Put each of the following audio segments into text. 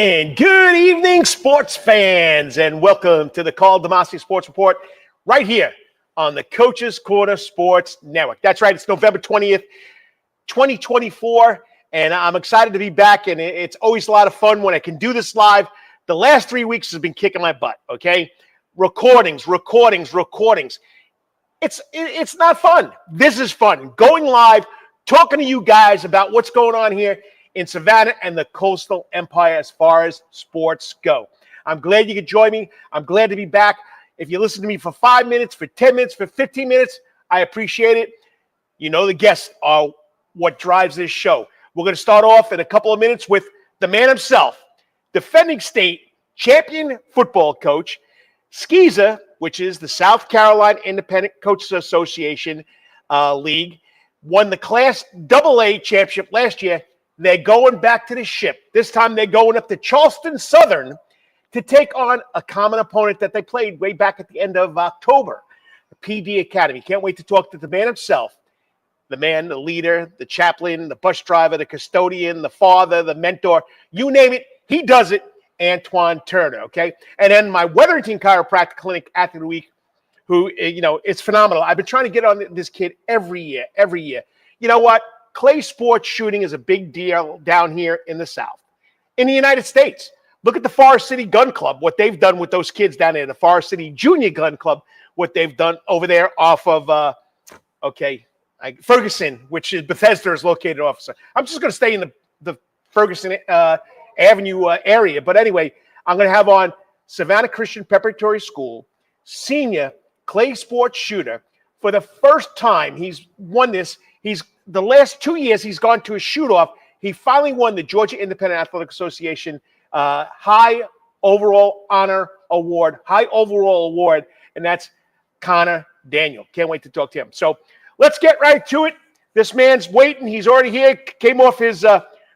And good evening, sports fans, and welcome to the Karl DeMasi Sports Report right here on the Coach's Corner Sports Network. That's right, it's November 20th, 2024, and I'm excited to be back, and it's always a lot of fun when I can do this live. The last 3 weeks has been kicking my butt, okay? Recordings. It's not fun. This is fun. Going live, talking to you guys about what's going on here in Savannah and the Coastal Empire as far as sports go. I'm glad you could join me. I'm glad to be back. If you listen to me for 5 minutes, for 10 minutes, for 15 minutes, I appreciate it. You know the guests are what drives this show. We're going to start off in a couple of minutes with the man himself, defending state champion football coach, SCISA, which is the South Carolina Independent Coaches Association League, won the Class AA championship last year. They're going back to the ship. This time they're going up to Charleston Southern to take on a common opponent that they played way back at the end of October, the PD Academy. Can't wait to talk to the man himself, the man, the leader, the chaplain, the bus driver, the custodian, the father, the mentor, you name it, he does it, Antwain Turner, okay? And then my Wetherington Chiropractic Clinic Athlete of the Week, who, it's phenomenal. I've been trying to get on this kid every year. You know what? Clay sports shooting is a big deal down here in the South. In the United States, look at the Forest City Gun Club, what they've done with those kids down there, the Forest City Junior Gun Club, what they've done over there off of, Ferguson, which is Bethesda is located off. I'm just going to stay in the Ferguson Avenue area. But anyway, I'm going to have on Savannah Christian Preparatory School, senior clay sports shooter. For the first time, he's won this. The last 2 years, he's gone to a shoot-off. He finally won the Georgia Independent Athletic Association High Overall Award, and that's Connor Daniel. Can't wait to talk to him. So let's get right to it. This man's waiting. He's already here. Came off his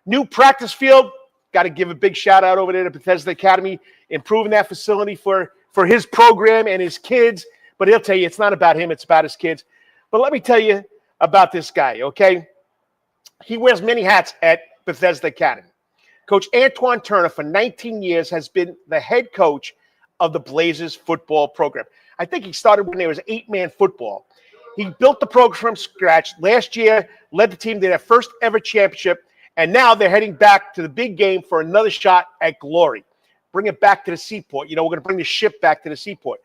new practice field. Got to give a big shout-out over there to Bethesda Academy, improving that facility for his program and his kids. But he'll tell you it's not about him. It's about his kids. But let me tell you about this guy, okay? He wears many hats at Bethesda Academy. Coach Antwain Turner, for 19 years, has been the head coach of the Blazers football program. I think he started when there was 8-man football. He built the program from scratch. Last year, led the team to their first ever championship, and now they're heading back to the big game for another shot at glory. Bring it back to the seaport. We're going to bring the ship back to the seaport.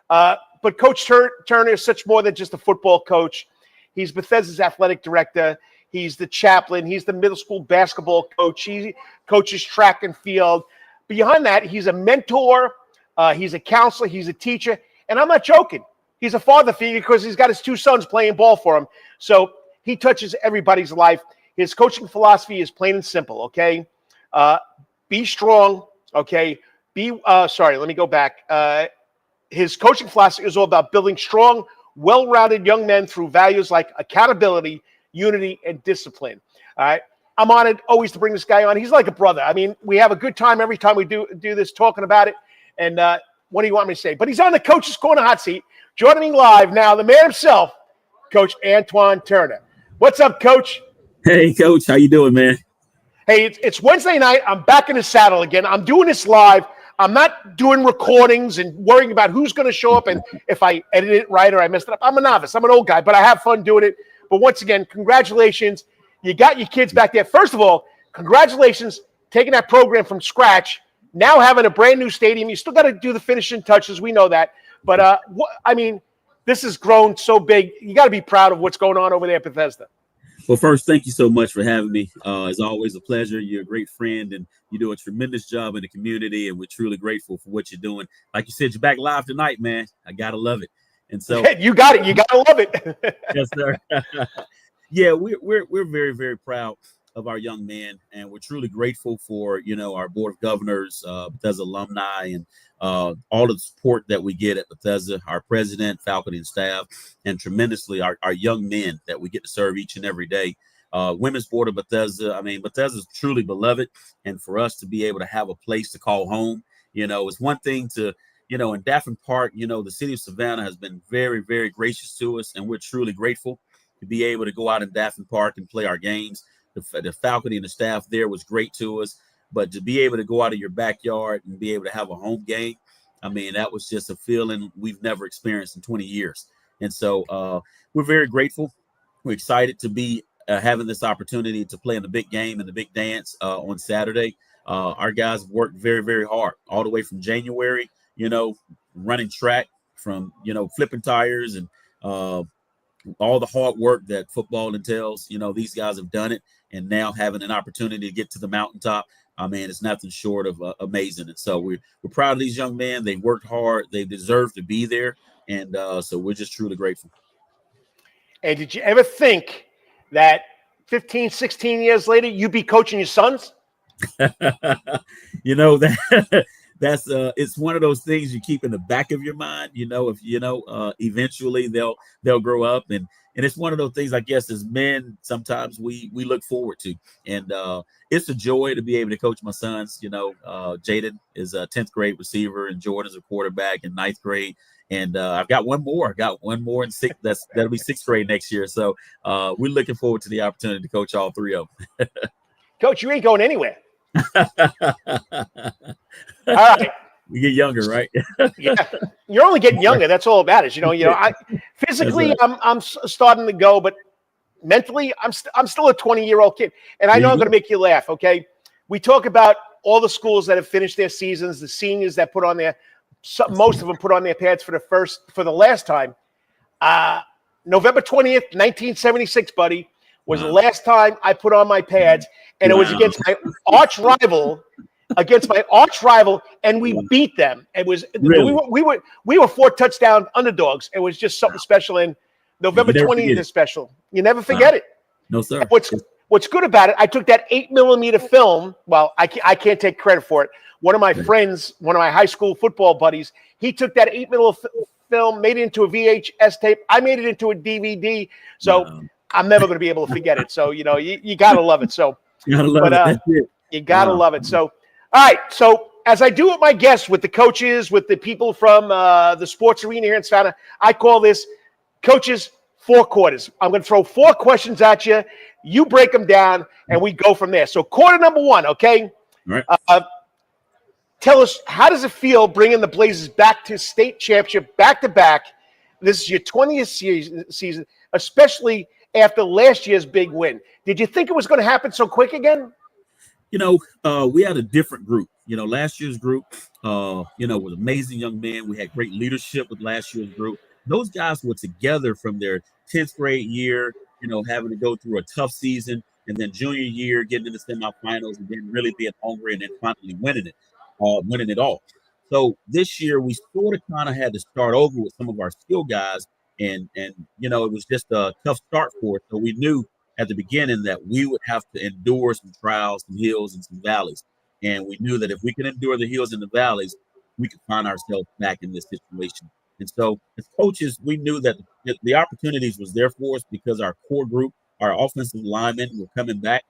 But Coach Turner is such more than just a football coach. He's Bethesda's athletic director. He's the chaplain. He's the middle school basketball coach. He coaches track and field. Behind that, he's a mentor. He's a counselor. He's a teacher. And I'm not joking. He's a father figure because he's got his 2 sons playing ball for him. So he touches everybody's life. His coaching philosophy is plain and simple, okay? Be strong, okay? Let me go back. His coaching philosophy is all about building strong, well-rounded young men through values like accountability, unity, and discipline. All right. I'm honored always to bring this guy on. He's like a brother. I mean, we have a good time every time we do this, talking about it. And what do you want me to say? But he's on the Coach's Corner hot seat. Joining me live now, the man himself, Coach Antwain Turner. What's up, Coach? Hey, Coach. How you doing, man? Hey, it's Wednesday night. I'm back in the saddle again. I'm doing this live. I'm not doing recordings and worrying about who's going to show up and if I edit it right or I messed it up. I'm a novice. I'm an old guy, but I have fun doing it. But once again, congratulations. You got your kids back there. First of all, congratulations taking that program from scratch, now having a brand new stadium. You still got to do the finishing touches. We know that. But, this has grown so big. You got to be proud of what's going on over there at Bethesda. Well, first, thank you so much for having me. It's always a pleasure. You're a great friend, and you do a tremendous job in the community, and we're truly grateful for what you're doing. Like you said, you're back live tonight, man. I got to love it. And so you got it. You got to love it. Yes, sir. Yeah, we're very, very proud of our young men, and we're truly grateful for, our board of governors, Bethesda alumni, and all of the support that we get at Bethesda, our president, faculty, and staff, and tremendously our young men that we get to serve each and every day. Women's board of Bethesda, Bethesda is truly beloved, and for us to be able to have a place to call home, it's one thing to, in Daphne Park, the city of Savannah has been very, very gracious to us, and we're truly grateful to be able to go out in Daphne Park and play our games. The faculty and the staff there was great to us. but to be able to go out of your backyard and be able to have a home game, I mean, that was just a feeling we've never experienced in 20 years. And so we're very grateful. We're excited to be having this opportunity to play in the big game and the big dance on Saturday. Our guys worked very, very hard all the way from January, running track, from, flipping tires and all the hard work that football entails. These guys have done it, and now having an opportunity to get to the mountaintop, I mean, it's nothing short of amazing. And so we're proud of these young men. They worked hard. They deserve to be there. And so we're just truly grateful. And did you ever think that 15, 16 years later, you'd be coaching your sons? That's it's one of those things you keep in the back of your mind. Eventually they'll grow up, and it's one of those things, I guess, as men, sometimes we look forward to. And it's a joy to be able to coach my sons. Jaden is a 10th grade receiver, and Jordan's a quarterback in 9th grade. And I've got one more. In 6th. That'll be 6th grade next year. So we're looking forward to the opportunity to coach all three of them. Coach, you ain't going anywhere. All right. We get younger, right? Yeah, you're only getting younger. That's all about it. I physically, right. I'm starting to go, but mentally, I'm still a 20-year-old kid, and I know I'm going to make you laugh. Okay, we talk about all the schools that have finished their seasons, the seniors that put on most of them put on their pads for the last time. November 20th, 1976, buddy, was the last time I put on my pads, and it was against my arch rival, and we beat them. It was really? we were 4 touchdown underdogs. It was just something special. And November 20th is special. You never forget it. No, sir. And what's good about it? I took that 8mm film. Well, I can't take credit for it. One of my friends, one of my high school football buddies, he took that 8mm film, made it into a VHS tape. I made it into a DVD. So I'm never going to be able to forget it. So you gotta love it. So you gotta love it. You gotta love it. So. All right, so as I do with my guests, with the coaches, with the people from the sports arena here in Savannah, I call this Coaches 4 Quarters. I'm going to throw 4 questions at you. You break them down, and we go from there. So quarter number 1, okay? All right. Tell us, how does it feel bringing the Blazers back to state championship, back-to-back? This is your 20th season, especially after last year's big win. Did you think it was going to happen so quick again? We had a different group. Last year's group, was amazing young men. We had great leadership with last year's group. Those guys were together from their 10th grade year, having to go through a tough season, and then junior year, getting into semifinals, and then really being hungry, and then finally winning it all. So this year, we sort of kind of had to start over with some of our skill guys, and it was just a tough start for us. So we knew at the beginning that we would have to endure some trials, some hills, and some valleys. And we knew that if we could endure the hills and the valleys, we could find ourselves back in this situation. And so as coaches, we knew that the opportunities was there for us because our core group, our offensive linemen were coming back.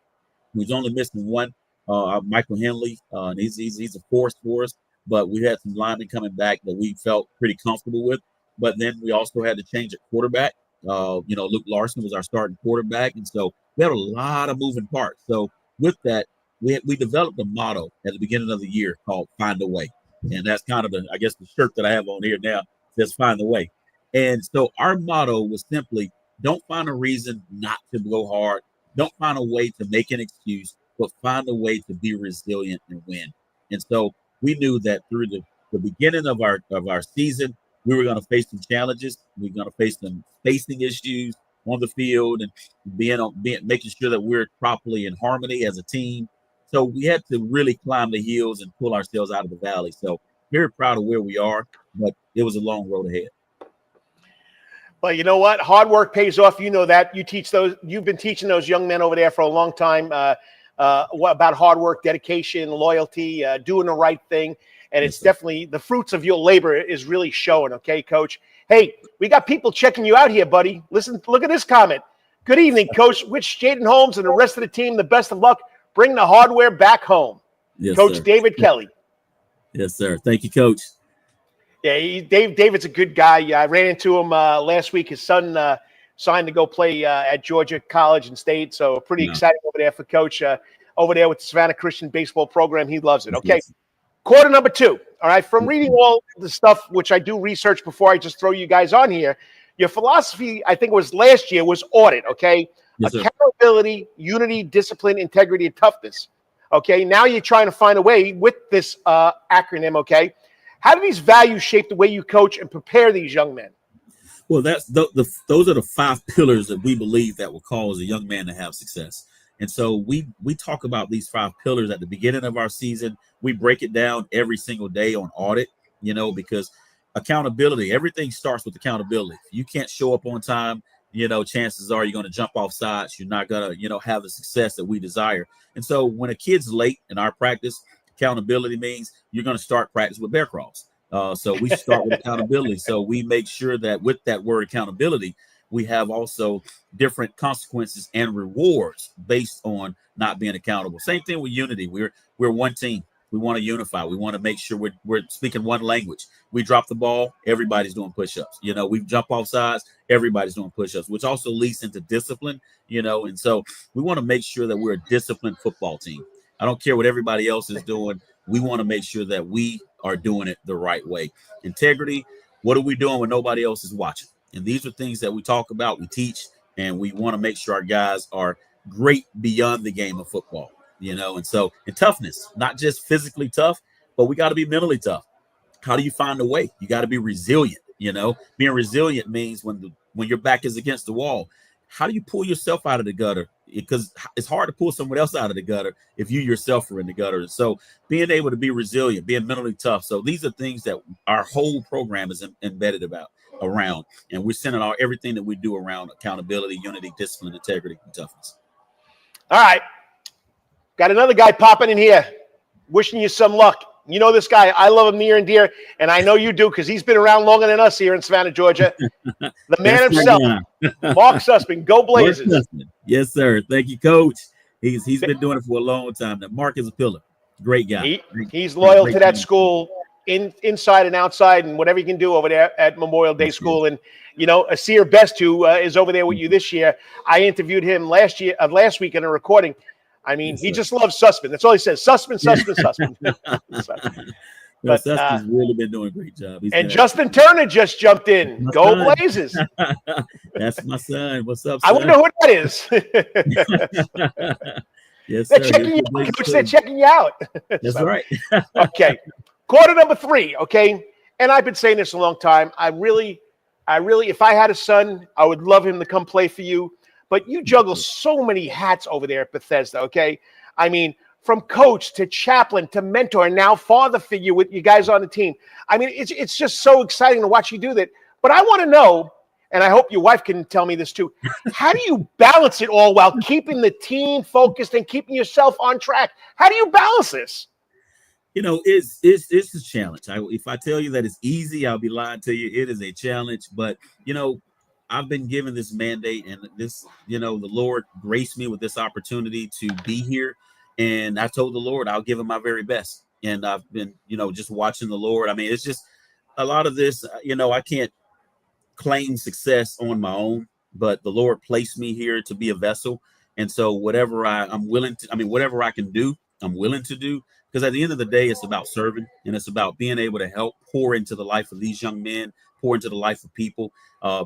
We was only missing one, Michael Henley, and he's a force for us. But we had some linemen coming back that we felt pretty comfortable with. But then we also had to change at quarterback. Luke Larson was our starting quarterback. And so we had a lot of moving parts. So with that, we developed a motto at the beginning of the year called Find a Way. And that's kind of the shirt that I have on here now says Find a Way. And so our motto was simply, don't find a reason not to go hard. Don't find a way to make an excuse, but find a way to be resilient and win. And so we knew that through the beginning of our season, we were going to face some challenges. We were going to face some spacing issues on the field and making sure that we're properly in harmony as a team. So we had to really climb the hills and pull ourselves out of the valley. So very proud of where we are, but it was a long road ahead. Well, you know what? Hard work pays off. You know that. You've been teaching those young men over there for a long time about hard work, dedication, loyalty, doing the right thing. And it's definitely the fruits of your labor is really showing. Okay, Coach. Hey, we got people checking you out here, buddy. Listen, look at this comment. Good evening, Coach. Wish Jaden Holmes and the rest of the team the best of luck. Bring the hardware back home. Yes, Coach sir. David Kelly. Yes, sir. Thank you, Coach. Yeah, David's a good guy. I ran into him last week. His son signed to go play at Georgia College and State, so pretty excited over there for Coach. over there with the Savannah Christian baseball program. He loves it. Okay. Yes. Quarter number 2. All right. From reading all the stuff, which I do research before I just throw you guys on here, your philosophy, I think it was last year, was audit. Okay. Yes, sir. Accountability, unity, discipline, integrity, and toughness. Okay. Now you're trying to find a way with this acronym. Okay. How do these values shape the way you coach and prepare these young men? Well, that's those are the 5 pillars that we believe that will cause a young man to have success. And so we talk about these 5 pillars at the beginning of our season. We break it down every single day on audit, because accountability, everything starts with accountability. If you can't show up on time, chances are you're going to jump off sides. You're not going to, have the success that we desire. And so when a kid's late in our practice, accountability means you're going to start practice with bear crawls. So we start with accountability. So we make sure that with that word accountability, we have also different consequences and rewards based on not being accountable. Same thing with unity. We're one team. We want to unify. We want to make sure we're speaking one language. We drop the ball, everybody's doing push-ups. We jump off sides, everybody's doing push-ups, which also leads into discipline, and so we want to make sure that we're a disciplined football team. I don't care what everybody else is doing. We want to make sure that we are doing it the right way. Integrity, what are we doing when nobody else is watching? And these are things that we talk about, we teach, and we want to make sure our guys are great beyond the game of football, and toughness, not just physically tough, but we got to be mentally tough. How do you find a way? You got to be resilient. Being resilient means when your back is against the wall, how do you pull yourself out of the gutter? Because it's hard to pull someone else out of the gutter if you yourself are in the gutter. So being able to be resilient, being mentally tough. So these are things that our whole program is embedded around. And we're centering everything that we do around accountability, unity, discipline, integrity, and toughness. All right. Got another guy popping in here. Wishing you some luck. You know this guy. I love him near and dear, and I know you do because he's been around longer than us here in Savannah, Georgia. The man himself, Mark Sussman. Go Blazers. Yes, sir. Thank you, Coach. He's been doing it for a long time. Now, Mark is a pillar. Great guy. He's loyal to that school, inside and outside, and whatever you can do over there at Memorial Day School. And Asir Best, who is over there with you this year, I interviewed him last week in a recording. I mean, he just loves Sussman. That's all he says. Sussman. But Sussman's really been doing a great job. And Justin Turner just jumped in. Go Blazers. That's my son. What's up, son? I wonder who that is. Yes, they're checking you out, Coach. They're checking you out. That's right. Okay. Quarter number 3, okay? And I've been saying this a long time. I really, if I had a son, I would love him to come play for you. But you juggle so many hats over there at Bethesda, okay? I mean, from coach to chaplain to mentor and now father figure with you guys on the team. I mean, it's just so exciting to watch you do that. But I want to know, and I hope your wife can tell me this too, how do you balance it all while keeping the team focused and keeping yourself on track? How do you balance this? It's a challenge. If I tell you that it's easy, I'll be lying to you. It is a challenge, but I've been given this mandate, and this, the Lord graced me with this opportunity to be here. And I told the Lord I'll give him my very best. And I've been, just watching the Lord. I mean, it's just a lot of this, I can't claim success on my own, but the Lord placed me here to be a vessel. And so whatever whatever I can do, I'm willing to do. Because at the end of the day, it's about serving, and it's about being able to help pour into the life of these young men, pour into the life of people.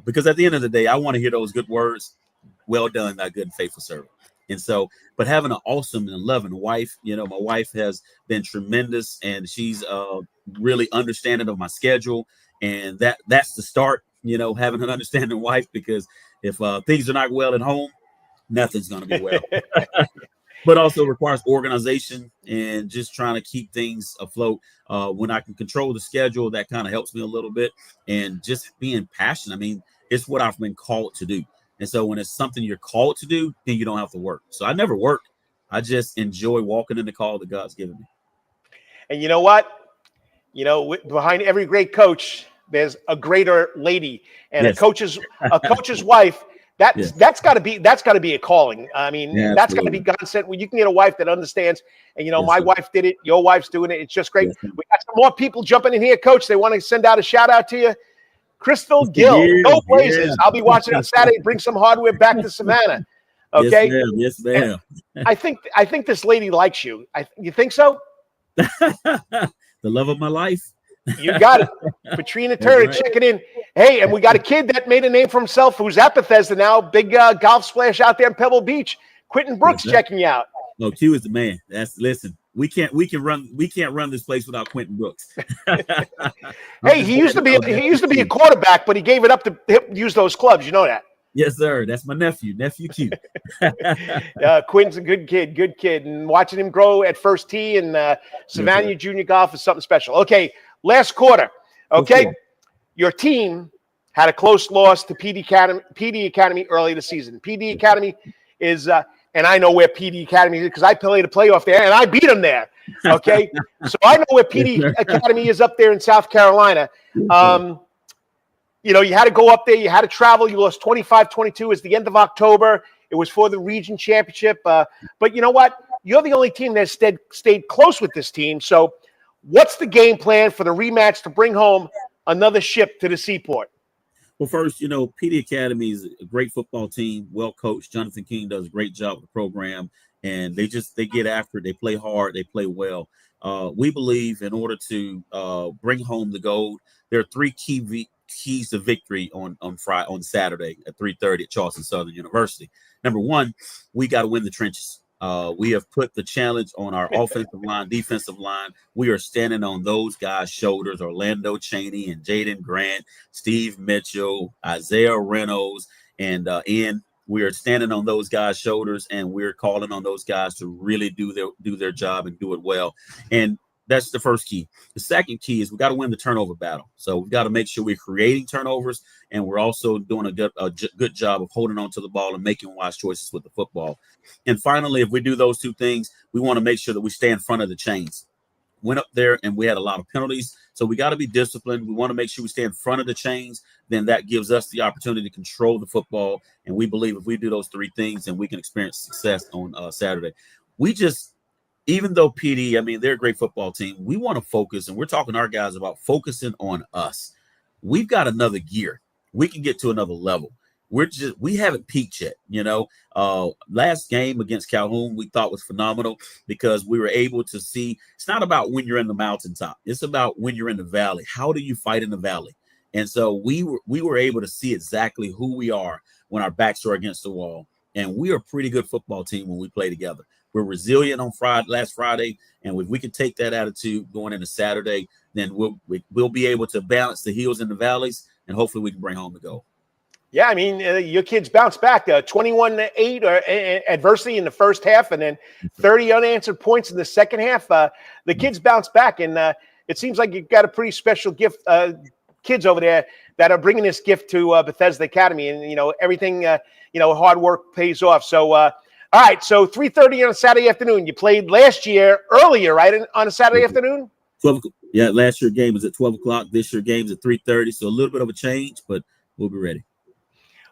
Because at the end of the day, I want to hear those good words. Well done, thy good and faithful servant. And so, but having an awesome and loving wife, my wife has been tremendous, and she's really understanding of my schedule. And that's the start, having an understanding wife, because if things are not well at home, nothing's going to be well. But also requires organization and just trying to keep things afloat. When I can control the schedule, that kind of helps me a little bit. And just being passionate. I mean, it's what I've been called to do. And so when it's something you're called to do, then you don't have to work. So I never work. I just enjoy walking in the call that God's given me. And you know what? Behind every great coach, there's a greater lady, and a coach's wife. That's got to be a calling. I mean, that's got to be God sent. When you can get a wife that understands, and my wife did it, your wife's doing it. It's just great. We got some more people jumping in here, Coach. They want to send out a shout out to you. Crystal Gill, go Blazers. I'll be watching on Saturday. Bring some hardware back to Savannah. Okay. Yes, ma'am. Yes, ma'am. I think this lady likes you. You think so? The love of my life. You got it. Katrina That's Turner right. checking in. Hey, and we got a kid that made a name for himself who's at Bethesda now. Big golf splash out there in Pebble Beach. Quentin Brooks That's right. checking you out. No, Q is the man. Listen. We can't run this place without Quentin Brooks. Hey, he used to be a quarterback, but he gave it up to use those clubs. You know that. Yes, sir. That's my nephew Q. Quentin's a good kid, and watching him grow at first tee and Savannah Junior Golf is something special. Okay, last quarter. Okay, your team had a close loss to PD Academy early this season. PD Academy is, and I know where PD Academy is because I played a playoff there and I beat them there. Okay, so I know where PD Academy is up there in South Carolina. You know, you had to go up there. You had to travel. You lost 25-22. It's the end of October. It was for the region championship. But you know what? You're the only team that stayed close with this team. So what's the game plan for the rematch to bring home another ship to the seaport? Well, first, you know, PD Academy is a great football team, well coached. Jonathan King does a great job with the program, and they get after it. They play hard. They play well. We believe in order to bring home the gold, there are three keys to victory on Saturday at 3:30 at Charleston Southern University. Number one, we got to win the trenches. We have put the challenge on our offensive line, defensive line. We are standing on those guys' shoulders: Orlando Chaney and Jaden Grant, Steve Mitchell, Isaiah Reynolds, and Ian. We are standing on those guys' shoulders, and we're calling on those guys to really do their job and do it well. And that's the first key. The second key is we got to win the turnover battle. So we've got to make sure we're creating turnovers, and we're also doing a good job of holding on to the ball and making wise choices with the football. And finally, if we do those two things, we want to make sure that we stay in front of the chains. Went up there and we had a lot of penalties, so we got to be disciplined. We want to make sure we stay in front of the chains. Then that gives us the opportunity to control the football. And we believe if we do those three things, then we can experience success on Saturday. Even though PD, I mean, they're a great football team, we want to focus, and we're talking to our guys about focusing on us. We've got another gear. We can get to another level. We haven't peaked yet. You know, last game against Calhoun, we thought was phenomenal because we were able to see. It's not about when you're in the mountaintop. It's about when you're in the valley. How do you fight in the valley? And so we were able to see exactly who we are when our backs are against the wall. And we are a pretty good football team when we play together. We're resilient on last Friday, and if we can take that attitude going into Saturday, then we'll be able to balance the hills and the valleys, and hopefully we can bring home the goal. Yeah, I mean, your kids bounced back 21-8 adversity in the first half, and then 30 unanswered points in the second half. The kids bounced back, and it seems like you've got a pretty special gift, kids over there that are bringing this gift to Bethesda Academy, and you know everything. Hard work pays off. So. All right, so 3:30 on a Saturday afternoon. You played last year earlier, right, on a Saturday afternoon? 12. Yeah, last year game was at 12 o'clock. This year game's at 3:30, so a little bit of a change, but we'll be ready.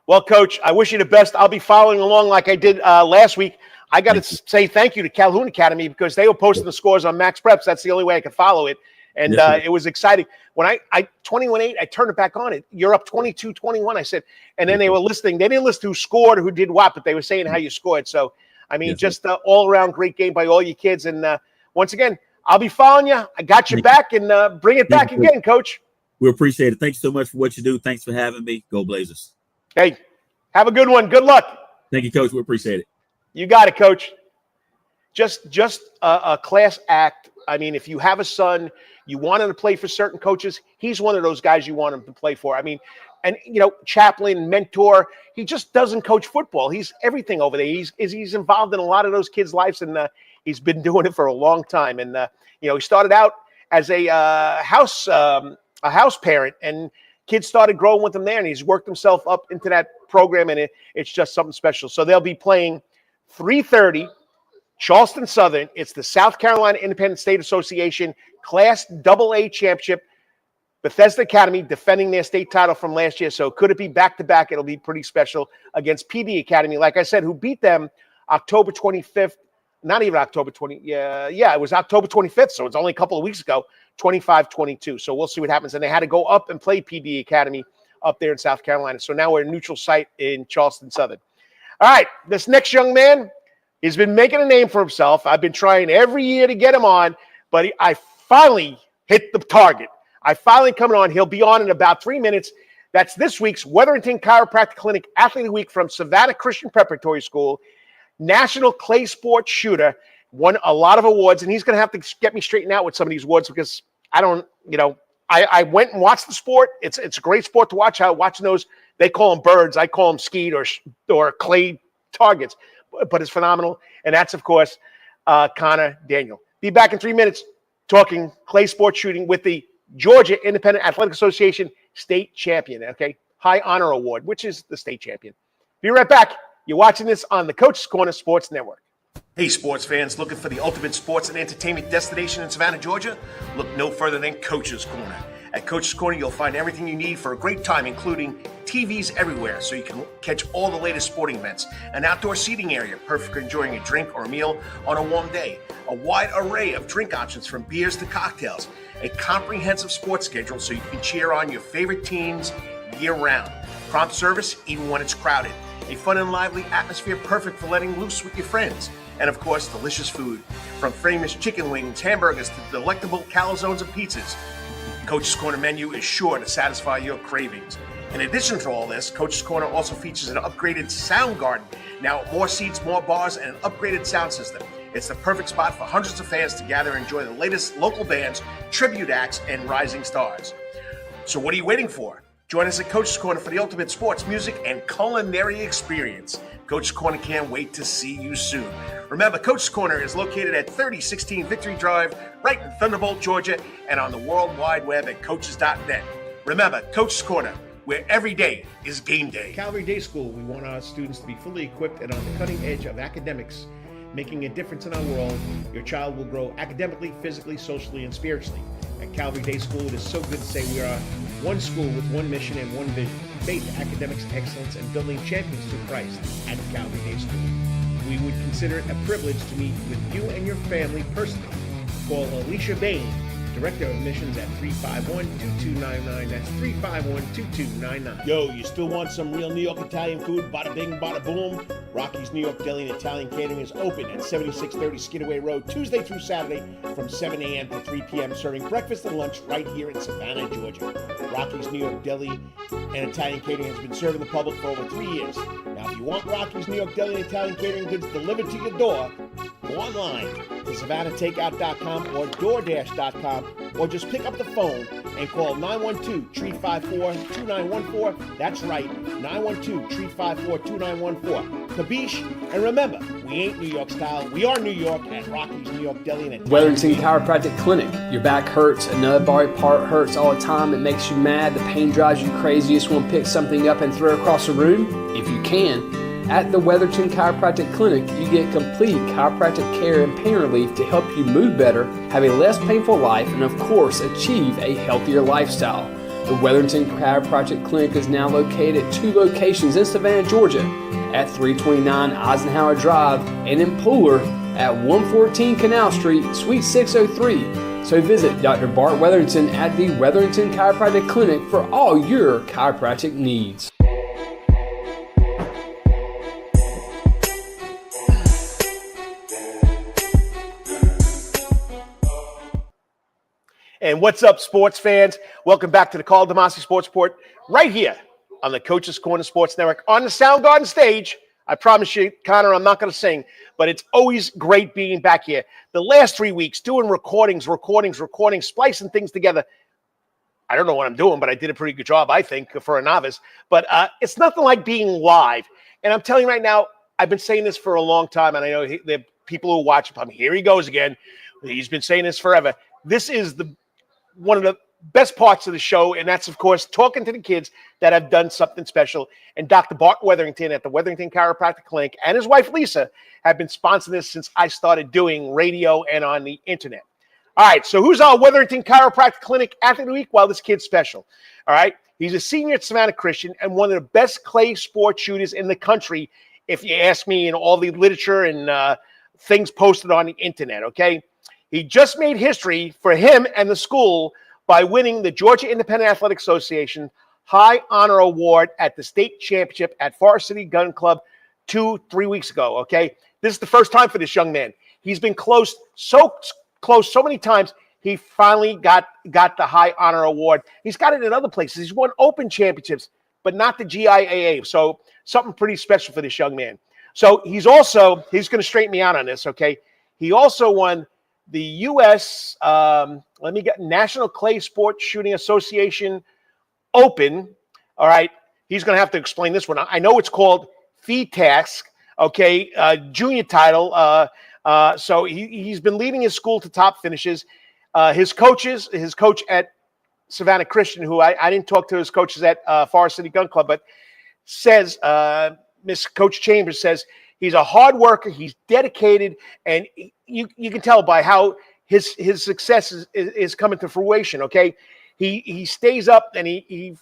Well, Coach, I wish you the best. I'll be following along like I did last week. I got to say thank you to Calhoun Academy because they were posting the scores on Max Preps. That's the only way I could follow it. And it was exciting. When I 21-8, I turned it back on. You're up 22-21. I said, and then they were listening. They didn't list who scored or who did what, but they were saying how you scored. So, I mean, just all around great game by all your kids. And once again, I'll be following you. I got your back, and bring it back again, Coach. We appreciate it. Thanks so much for what you do. Thanks for having me. Go Blazers. Hey, have a good one. Good luck. Thank you, Coach. We appreciate it. You got it, Coach. Just a class act. I mean, if you have a son, you want him to play for certain coaches, he's one of those guys you want him to play for. I mean, and, chaplain, mentor, he just doesn't coach football. He's everything over there. He's involved in a lot of those kids' lives, and he's been doing it for a long time. And, he started out as a house parent, and kids started growing with him there, and he's worked himself up into that program, and it's just something special. So they'll be playing 3:30. Charleston Southern. It's the South Carolina Independent State Association Class AA Championship. Bethesda Academy defending their state title from last year. So could it be back-to-back? It'll be pretty special against PD Academy, like I said, who beat them October 25th. Not even October 20. Yeah, it was October 25th. So it's only a couple of weeks ago, 25-22. So we'll see what happens. And they had to go up and play PD Academy up there in South Carolina. So now we're a neutral site in Charleston Southern. All right, this next young man, he's been making a name for himself. I've been trying every year to get him on, but I finally hit the target. I finally coming on. He'll be on in about 3 minutes. That's this week's Wetherington Chiropractic Clinic Athlete of the Week from Savannah Christian Preparatory School, National Clay Sport Shooter, won a lot of awards, and he's going to have to get me straightened out with some of these awards because I don't, I went and watched the sport. It's a great sport to watch. Watching those, they call them birds. I call them skeet or clay targets, but it's phenomenal. And that's, of course, Connor Daniel. Be back in 3 minutes talking clay sport shooting with the Georgia Independent Athletic Association state champion, okay? High Honor Award, which is the state champion. Be right back. You're watching this on the Coach's Corner Sports Network. Hey, sports fans, looking for the ultimate sports and entertainment destination in Savannah, Georgia? Look no further than Coach's Corner. At Coach's Corner, you'll find everything you need for a great time, including TVs everywhere, so you can catch all the latest sporting events, an outdoor seating area, perfect for enjoying a drink or a meal on a warm day, a wide array of drink options from beers to cocktails, a comprehensive sports schedule so you can cheer on your favorite teams year-round, prompt service even when it's crowded, a fun and lively atmosphere perfect for letting loose with your friends, and of course, delicious food, from famous chicken wings, hamburgers, to delectable calzones and pizzas. Coach's Corner menu is sure to satisfy your cravings. In addition to all this, Coach's Corner also features an upgraded sound garden. Now, more seats, more bars, and an upgraded sound system. It's the perfect spot for hundreds of fans to gather and enjoy the latest local bands, tribute acts, and rising stars. So what are you waiting for? Join us at Coach's Corner for the ultimate sports, music, and culinary experience. Coach's Corner can't wait to see you soon. Remember, Coach's Corner is located at 3016 Victory Drive, right in Thunderbolt, Georgia, and on the World Wide Web at coaches.net. Remember, Coach's Corner, where every day is game day. Calvary Day School, we want our students to be fully equipped and on the cutting edge of academics, making a difference in our world. Your child will grow academically, physically, socially, and spiritually. At Calvary Day School, it is so good to say we are one school with one mission and one vision: faith, academics, excellence, and building champions to Christ at Calvary Day School. We would consider it a privilege to meet with you and your family personally. Call Alicia Bain, Director of Admissions, at 351-2299. That's 351-2299. Yo, you still want some real New York Italian food? Bada bing, bada boom. Rocky's New York Deli and Italian Catering is open at 7630 Skidaway Road, Tuesday through Saturday from 7 a.m. to 3 p.m., serving breakfast and lunch right here in Savannah, Georgia. Rocky's New York Deli and Italian Catering has been serving the public for over 3 years. Now, if you want Rocky's New York Deli and Italian Catering goods delivered to your door, go online to SavannahTakeout.com or DoorDash.com, or just pick up the phone and call 912-354-2914. That's right, 912-354-2914. Kabish, and remember, we ain't New York style, we are New York at Rocky's New York Deli and Wetherington Chiropractic Clinic. Your back hurts, another body part hurts all the time, it makes you mad, the pain drives you crazy, you just want to pick something up and throw it across the room? If you can. At the Wetherington Chiropractic Clinic, you get complete chiropractic care and pain relief to help you move better, have a less painful life, and of course, achieve a healthier lifestyle. The Wetherington Chiropractic Clinic is now located at 2 locations in Savannah, Georgia, at 329 Eisenhower Drive and in Pooler at 114 Canal Street, Suite 603. So visit Dr. Bart Wetherington at the Wetherington Chiropractic Clinic for all your chiropractic needs. And what's up, sports fans? Welcome back to the Karl DeMasi Sports Report, right here on the Coach's Corner Sports Network on the Soundgarden stage. I promise you, Connor, I'm not going to sing, but it's always great being back here. The last 3 weeks, doing recordings, splicing things together. I don't know what I'm doing, but I did a pretty good job, I think, for a novice. But it's nothing like being live. And I'm telling you right now, I've been saying this for a long time, and I know there are people who watch. Here he goes again. He's been saying this forever. This is one of the best parts of the show, and that's, of course, talking to the kids that have done something special. And Dr. Bart Wetherington at the Wetherington Chiropractic Clinic and his wife, Lisa, have been sponsoring this since I started doing radio and on the internet. All right, so who's our Wetherington Chiropractic Clinic Athlete of the Week? Well, this kid's special. All right, he's a senior at Savannah Christian and one of the best clay sport shooters in the country, if you ask me, in all the literature and things posted on the internet, okay? He just made history for him and the school by winning the Georgia Independent Athletic Association High Honor Award at the state championship at Forest City Gun Club 2-3 weeks ago. Okay, this is the first time for this young man. He's been close, so close, so many times. He finally got the high honor award. He's got it in other places. He's won open championships, but not the GIAA. So something pretty special for this young man. So he's going to straighten me out on this. Okay, he also won the U.S. National Clay Sport Shooting Association Open. All right, he's going to have to explain this one. I know it's called FETASC. Okay, junior title. So he's been leading his school to top finishes. His coach at Savannah Christian, who I didn't talk to his coaches at Forest City Gun Club, but says Miss Coach Chambers says he's a hard worker, he's dedicated, and you can tell by how his success is coming to fruition. Okay, he stays up and he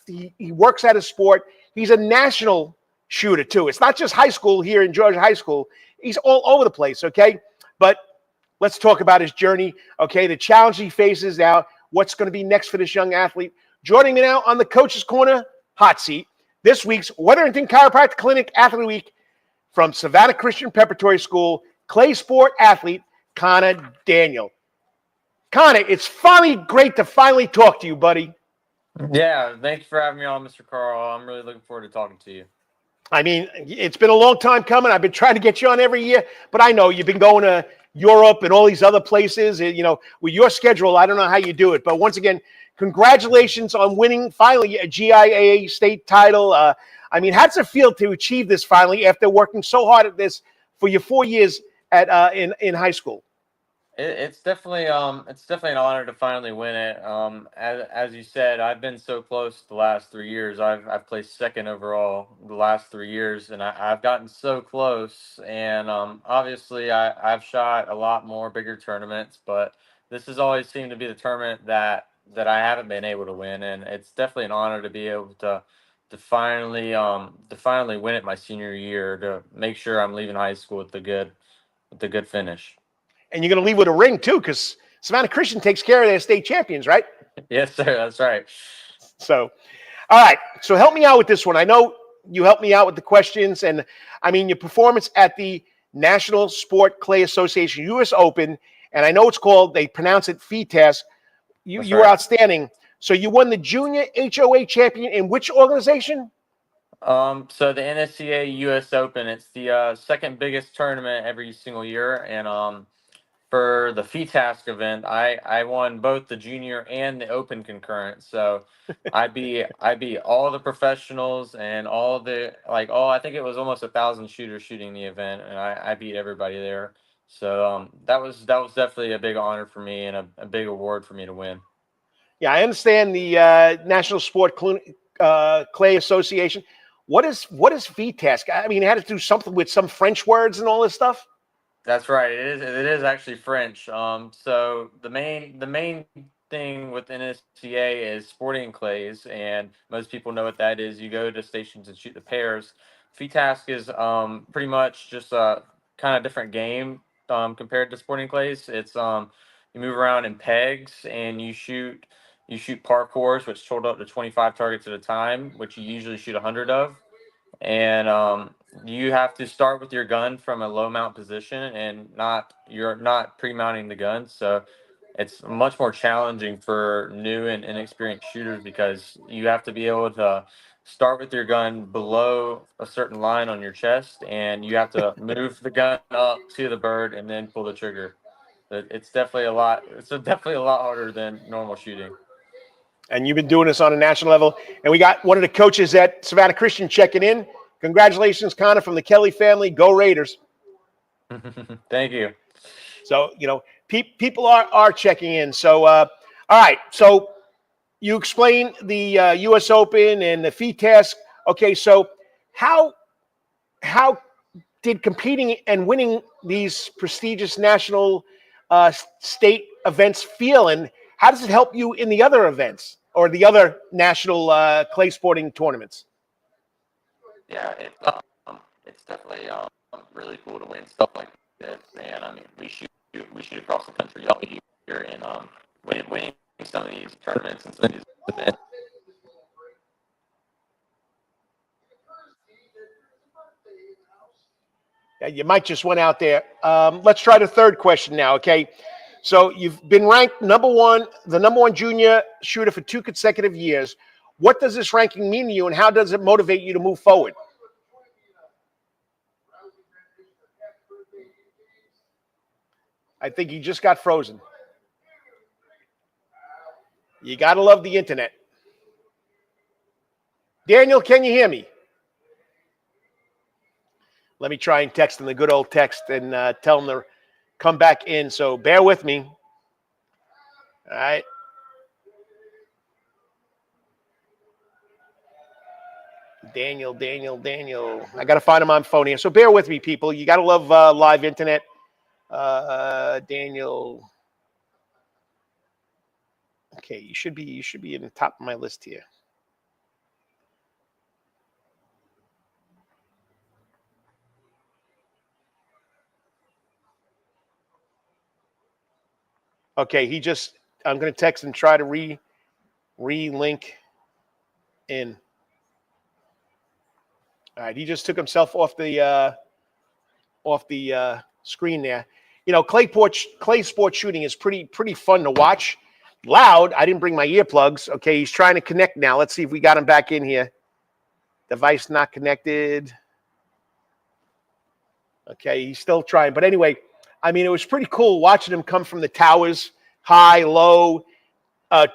works at his sport. He's a national shooter too. It's not just high school here in Georgia High School. He's all over the place. Okay, but let's talk about his journey. Okay, the challenge he faces now. What's going to be next for this young athlete? Joining me now on the Coach's Corner hot seat, this week's Wetherington Chiropractic Clinic Athlete Week from Savannah Christian Preparatory School, clay sport athlete, Connor Daniel. Connor, it's finally great to finally talk to you, buddy. Yeah, thanks for having me on, Mr. Carl. I'm really looking forward to talking to you. I mean, it's been a long time coming. I've been trying to get you on every year, but I know you've been going to Europe and all these other places. You know, with your schedule, I don't know how you do it. But once again, congratulations on winning finally a GIAA state title. I mean, how does it feel to achieve this finally after working so hard at this for your 4 years at in high school? It's definitely an honor to finally win it. As you said, I've been so close the last 3 years. I've placed second overall the last 3 years, and I've gotten so close. And obviously, I've shot a lot more bigger tournaments, but this has always seemed to be the tournament that I haven't been able to win, and it's definitely an honor to be able to finally win it my senior year, to make sure I'm leaving high school with the good finish. And you're going to leave with a ring too, because Savannah Christian takes care of their state champions, right? Yes, sir. That's right. So, all right. So help me out with this one. I know you helped me out with the questions, and I mean your performance at the National Sport Clay Association U.S. Open, and I know it's called, they pronounce it FETASC. You were outstanding. So you won the junior HOA champion in which organization? So the NSCA U.S. Open, it's the second biggest tournament every single year, and for the FETASC event, I won both the junior and the open concurrent. So I beat all the professionals and I think it was almost 1,000 shooters shooting the event, and I beat everybody there. So that was definitely a big honor for me and a big award for me to win. Yeah, I understand the National Sport Clay Association. What is FETASC? I mean, it had to do something with some French words and all this stuff. That's right. It is actually French. So the main thing with NSCA is sporting clays, and most people know what that is. You go to stations and shoot the pairs. FETASC is pretty much just a kind of different game compared to sporting clays. It's you move around in pegs and you shoot parkours, which total up to 25 targets at a time, which you usually shoot 100 of. And you have to start with your gun from a low mount position, and you're not pre-mounting the gun. So it's much more challenging for new and inexperienced shooters, because you have to be able to start with your gun below a certain line on your chest, and you have to move the gun up to the bird and then pull the trigger. It's definitely a lot harder than normal shooting. And you've been doing this on a national level. And we got one of the coaches at Savannah Christian checking in. Congratulations, Connor, from the Kelly family. Go Raiders. Thank you. So, you know, people are checking in. So, all right. So you explained the U.S. Open and the FETASC. Okay, so how did competing and winning these prestigious national state events feel, and how does it help you in the other events or the other national clay sporting tournaments? Yeah, it's definitely really cool to win stuff like this, and I mean we shoot across the country all year, and winning some of these tournaments and some of these events. Yeah, you might just went out there. Let's try the third question now, okay? So you've been ranked the number one junior shooter for 2 consecutive years. What does this ranking mean to you, and how does it motivate you to move forward? I think he just got frozen. You got to love the internet. Daniel, can you hear me? Let me try and text him the good old text and tell him to come back in. So bear with me. All right. Daniel. I got to find him on phone here. So bear with me, people. You got to love live internet. Daniel. Okay, you should be in the top of my list here. Okay, I'm going to text and try to re-link in. All right, he just took himself off the screen there. You know, clay sport shooting is pretty fun to watch. Loud. I didn't bring my earplugs. Okay, he's trying to connect now. Let's see if we got him back in here. Device not connected. Okay, he's still trying. But anyway, I mean, it was pretty cool watching him come from the towers, high, low,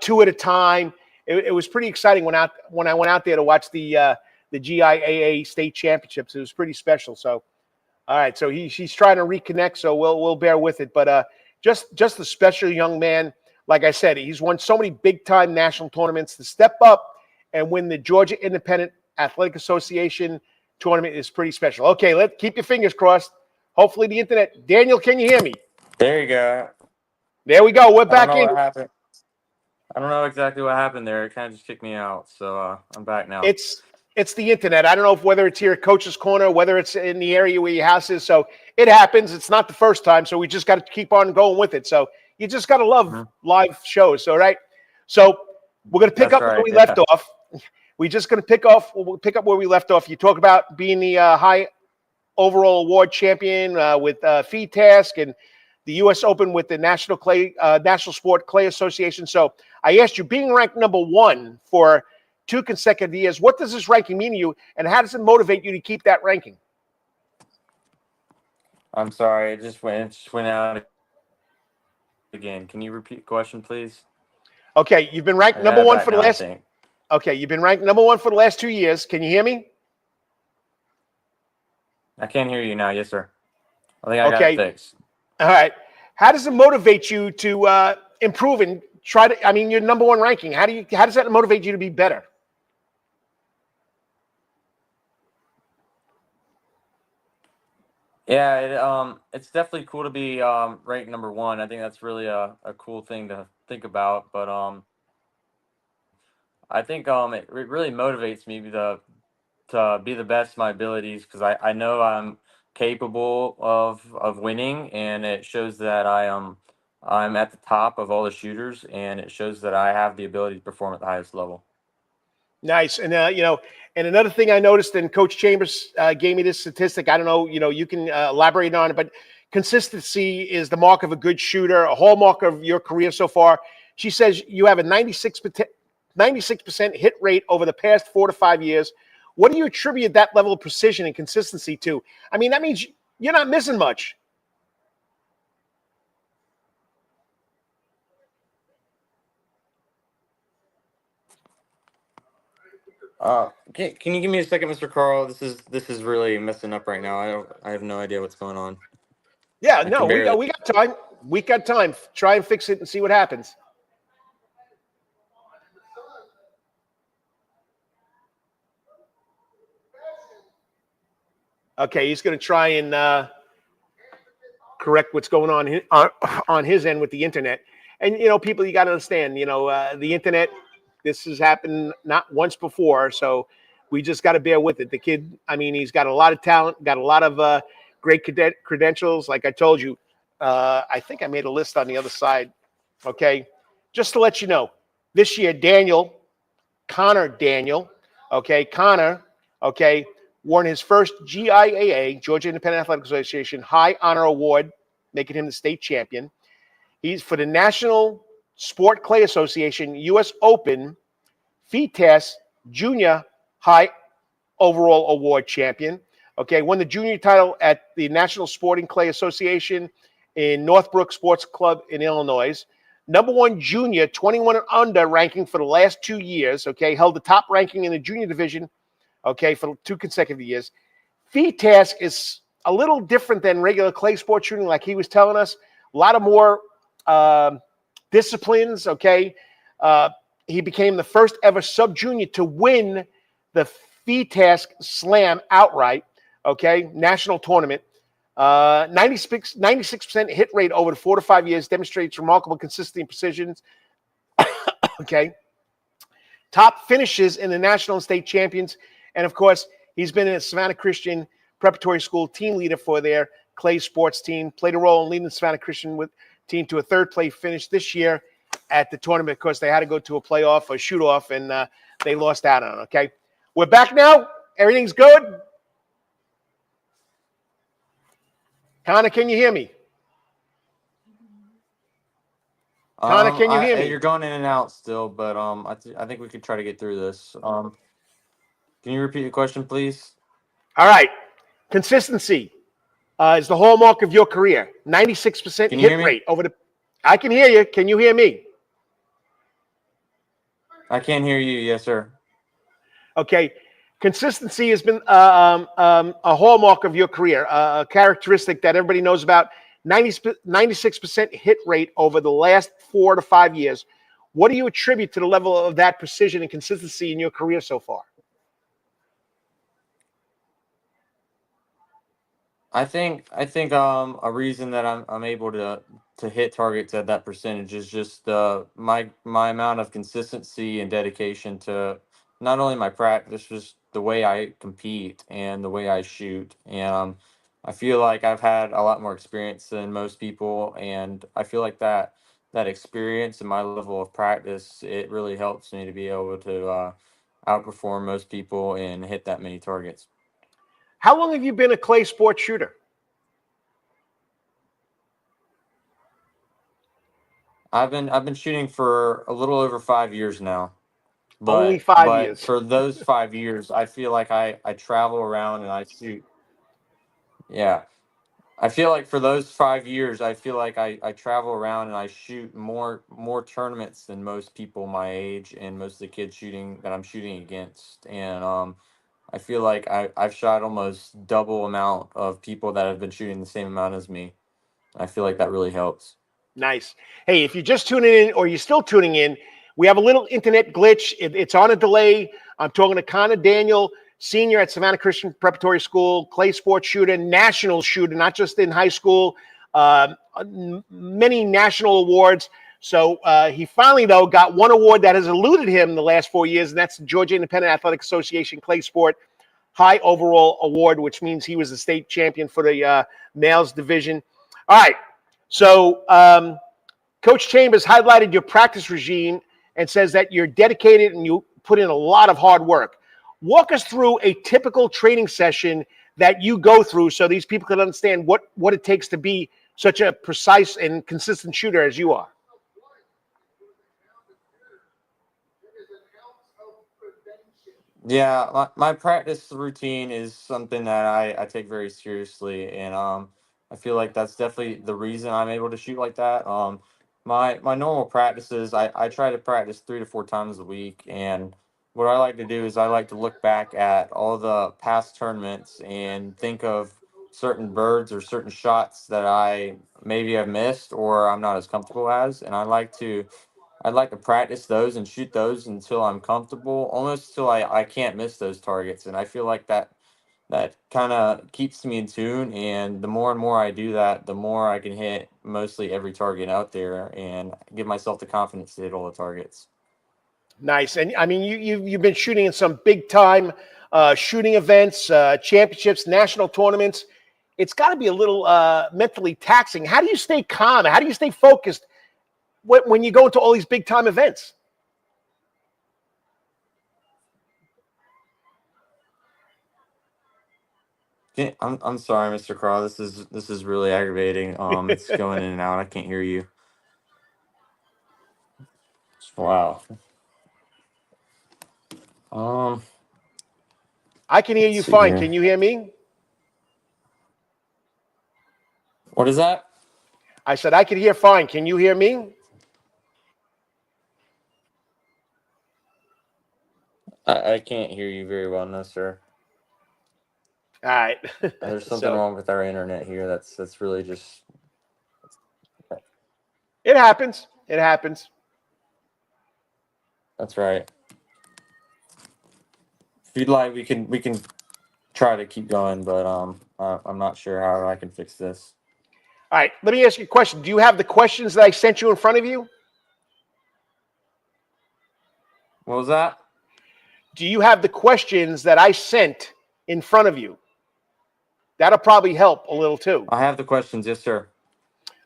2 at a time. It was pretty exciting when I went out there to watch the GIAA state championships. It was pretty special. So, all right, so he's trying to reconnect. So we'll bear with it. But just a special young man. Like I said, he's won so many big-time national tournaments. To step up and win the Georgia Independent Athletic Association tournament is pretty special. Okay, let's keep your fingers crossed. Hopefully the internet. Daniel, can you hear me? There you go. There we go. We're back in. What happened. I don't know exactly what happened there. It kind of just kicked me out. So I'm back now. It's the internet. I don't know whether it's here at Coach's Corner, whether it's in the area where your house is. So it happens. It's not the first time. So we just got to keep on going with it. So you just got to love live shows. All right. So we're going to pick up where we left off. We're just going to we'll pick up where we left off. You talk about being the high overall award champion with Feed Task and the U.S. Open with the National Sport Clay Association. So I asked you, being ranked number 1 for 2 consecutive years, what does this ranking mean to you, and how does it motivate you to keep that ranking? I'm sorry, it just went out again. Can you repeat the question, please? Okay, you've been ranked number 1 for the last. Okay, you've been ranked number 1 for the last 2 years. Can you hear me? I can't hear you now. Yes, sir. I think I got it fixed. All right. How does it motivate you to improve and try to? I mean, your number 1 ranking. How does that motivate you to be better? Yeah, it's definitely cool to be ranked number 1. I think that's really a cool thing to think about. But I think it really motivates me to be the best of my abilities, because I know I'm capable of winning, and it shows that I'm at the top of all the shooters, and it shows that I have the ability to perform at the highest level. Nice. And, and another thing I noticed, and Coach Chambers gave me this statistic. I don't know, you can elaborate on it, but consistency is the mark of a good shooter, a hallmark of your career so far. She says you have a 96% hit rate over the past 4 to 5 years. What do you attribute that level of precision and consistency to? I mean, that means you're not missing much. Can you give me a second, Mr. Carl? This is really messing up right now. I have no idea what's going on. Yeah, no, we got time. We got time. Try and fix it and see what happens. Okay, he's going to try and correct what's going on his end with the internet. And, people, you got to understand, the internet, this has happened not once before. So we just got to bear with it. The kid, I mean, he's got a lot of talent, got a lot of great credentials. Like I told you, I think I made a list on the other side. Okay. Just to let you know, this year, Connor Daniel, okay, won his first GIAA, Georgia Independent Athletic Association, High Honor Award, making him the state champion. He's for the National Sport Clay Association U.S. Open FITAS Junior High Overall Award champion. Okay, won the junior title at the National Sporting Clay Association in Northbrook Sports Club in Illinois. Number one junior, 21 and under ranking for the last 2 years. Okay, held the top ranking in the junior division. Okay, for 2 consecutive years. FITAS is a little different than regular clay sport shooting, like he was telling us. A lot of more disciplines. Okay, he became the first ever sub-junior to win the FITAS Slam outright. Okay, national tournament. 96% hit rate over the 4 to 5 years demonstrates remarkable consistency and precision. Okay, top finishes in the national and state champions, and of course, he's been in a Savannah Christian Preparatory School team leader for their clay sports team. Played a role in leading the Savannah Christian team to a third place finish this year at the tournament. Of course, they had to go to a playoff or shoot off, and they lost out on it. Okay, we're back now. Everything's good. Connor, can you hear me? Connor, can you hear me? You're going in and out still, but I think we could try to get through this. Can you repeat the question, please? All right. Consistency is the hallmark of your career. 96% hit rate over the. I can hear you. Can you hear me? I can't hear you. Yes, sir. Okay. Consistency has been a hallmark of your career, a characteristic that everybody knows about. 96% hit rate over the last 4 to 5 years. What do you attribute to the level of that precision and consistency in your career so far? I think a reason that I'm able to hit targets at that percentage is just my amount of consistency and dedication to not only my practice, just the way I compete and the way I shoot. And I feel like I've had a lot more experience than most people, and I feel like that experience and my level of practice, it really helps me to be able to outperform most people and hit that many targets. How long have you been a clay sport shooter? I've been shooting for a little over 5 years now. Only 5 years. For those 5 years, I feel like I travel around and I shoot. Yeah. I feel like for those 5 years, I feel like I travel around and I shoot more tournaments than most people my age and most of the kids that I'm shooting against. And I feel like I've shot almost double amount of people that have been shooting the same amount as me. I feel like that really helps. Nice. Hey, if you're just tuning in or you're still tuning in, we have a little internet glitch. It's on a delay. I'm talking to Connor Daniel, senior at Savannah Christian Preparatory School, clay sports shooter, national shooter, not just in high school, many national awards. So he finally, though, got one award that has eluded him the last 4 years, and that's the Georgia Independent Athletic Association Clay Sport High Overall Award, which means he was the state champion for the males division. All right. So Coach Chambers highlighted your practice regime and says that you're dedicated and you put in a lot of hard work. Walk us through a typical training session that you go through so these people can understand what it takes to be such a precise and consistent shooter as you are. Yeah, my practice routine is something that I take very seriously, and I feel like that's definitely the reason I'm able to shoot like that. My normal practices, I try to practice 3 to 4 times a week, and what I like to do is I like to look back at all the past tournaments and think of certain birds or certain shots that I maybe have missed or I'm not as comfortable as, and I'd like to practice those and shoot those until I'm comfortable, almost till I can't miss those targets. And I feel like that kind of keeps me in tune. And the more and more I do that, the more I can hit mostly every target out there and give myself the confidence to hit all the targets. Nice. And I mean, you've been shooting in some big time shooting events, championships, national tournaments. It's got to be a little mentally taxing. How do you stay calm? How do you stay focused when you go into all these big time events? I'm sorry, Mr. Carl. This is really aggravating. It's going in and out. I can't hear you. Wow. I can hear Let's you see fine. here. Can you hear me? What is that? I said I can hear fine. Can you hear me? I can't hear you very well, no, sir. All right. There's something wrong with our internet here. That's really just. It happens. It happens. That's right. If you'd like, we can try to keep going, but I'm not sure how I can fix this. All right. Let me ask you a question. Do you have the questions that I sent you in front of you? What was that? Do you have the questions that I sent in front of you? That'll probably help a little too. I have the questions, yes, sir.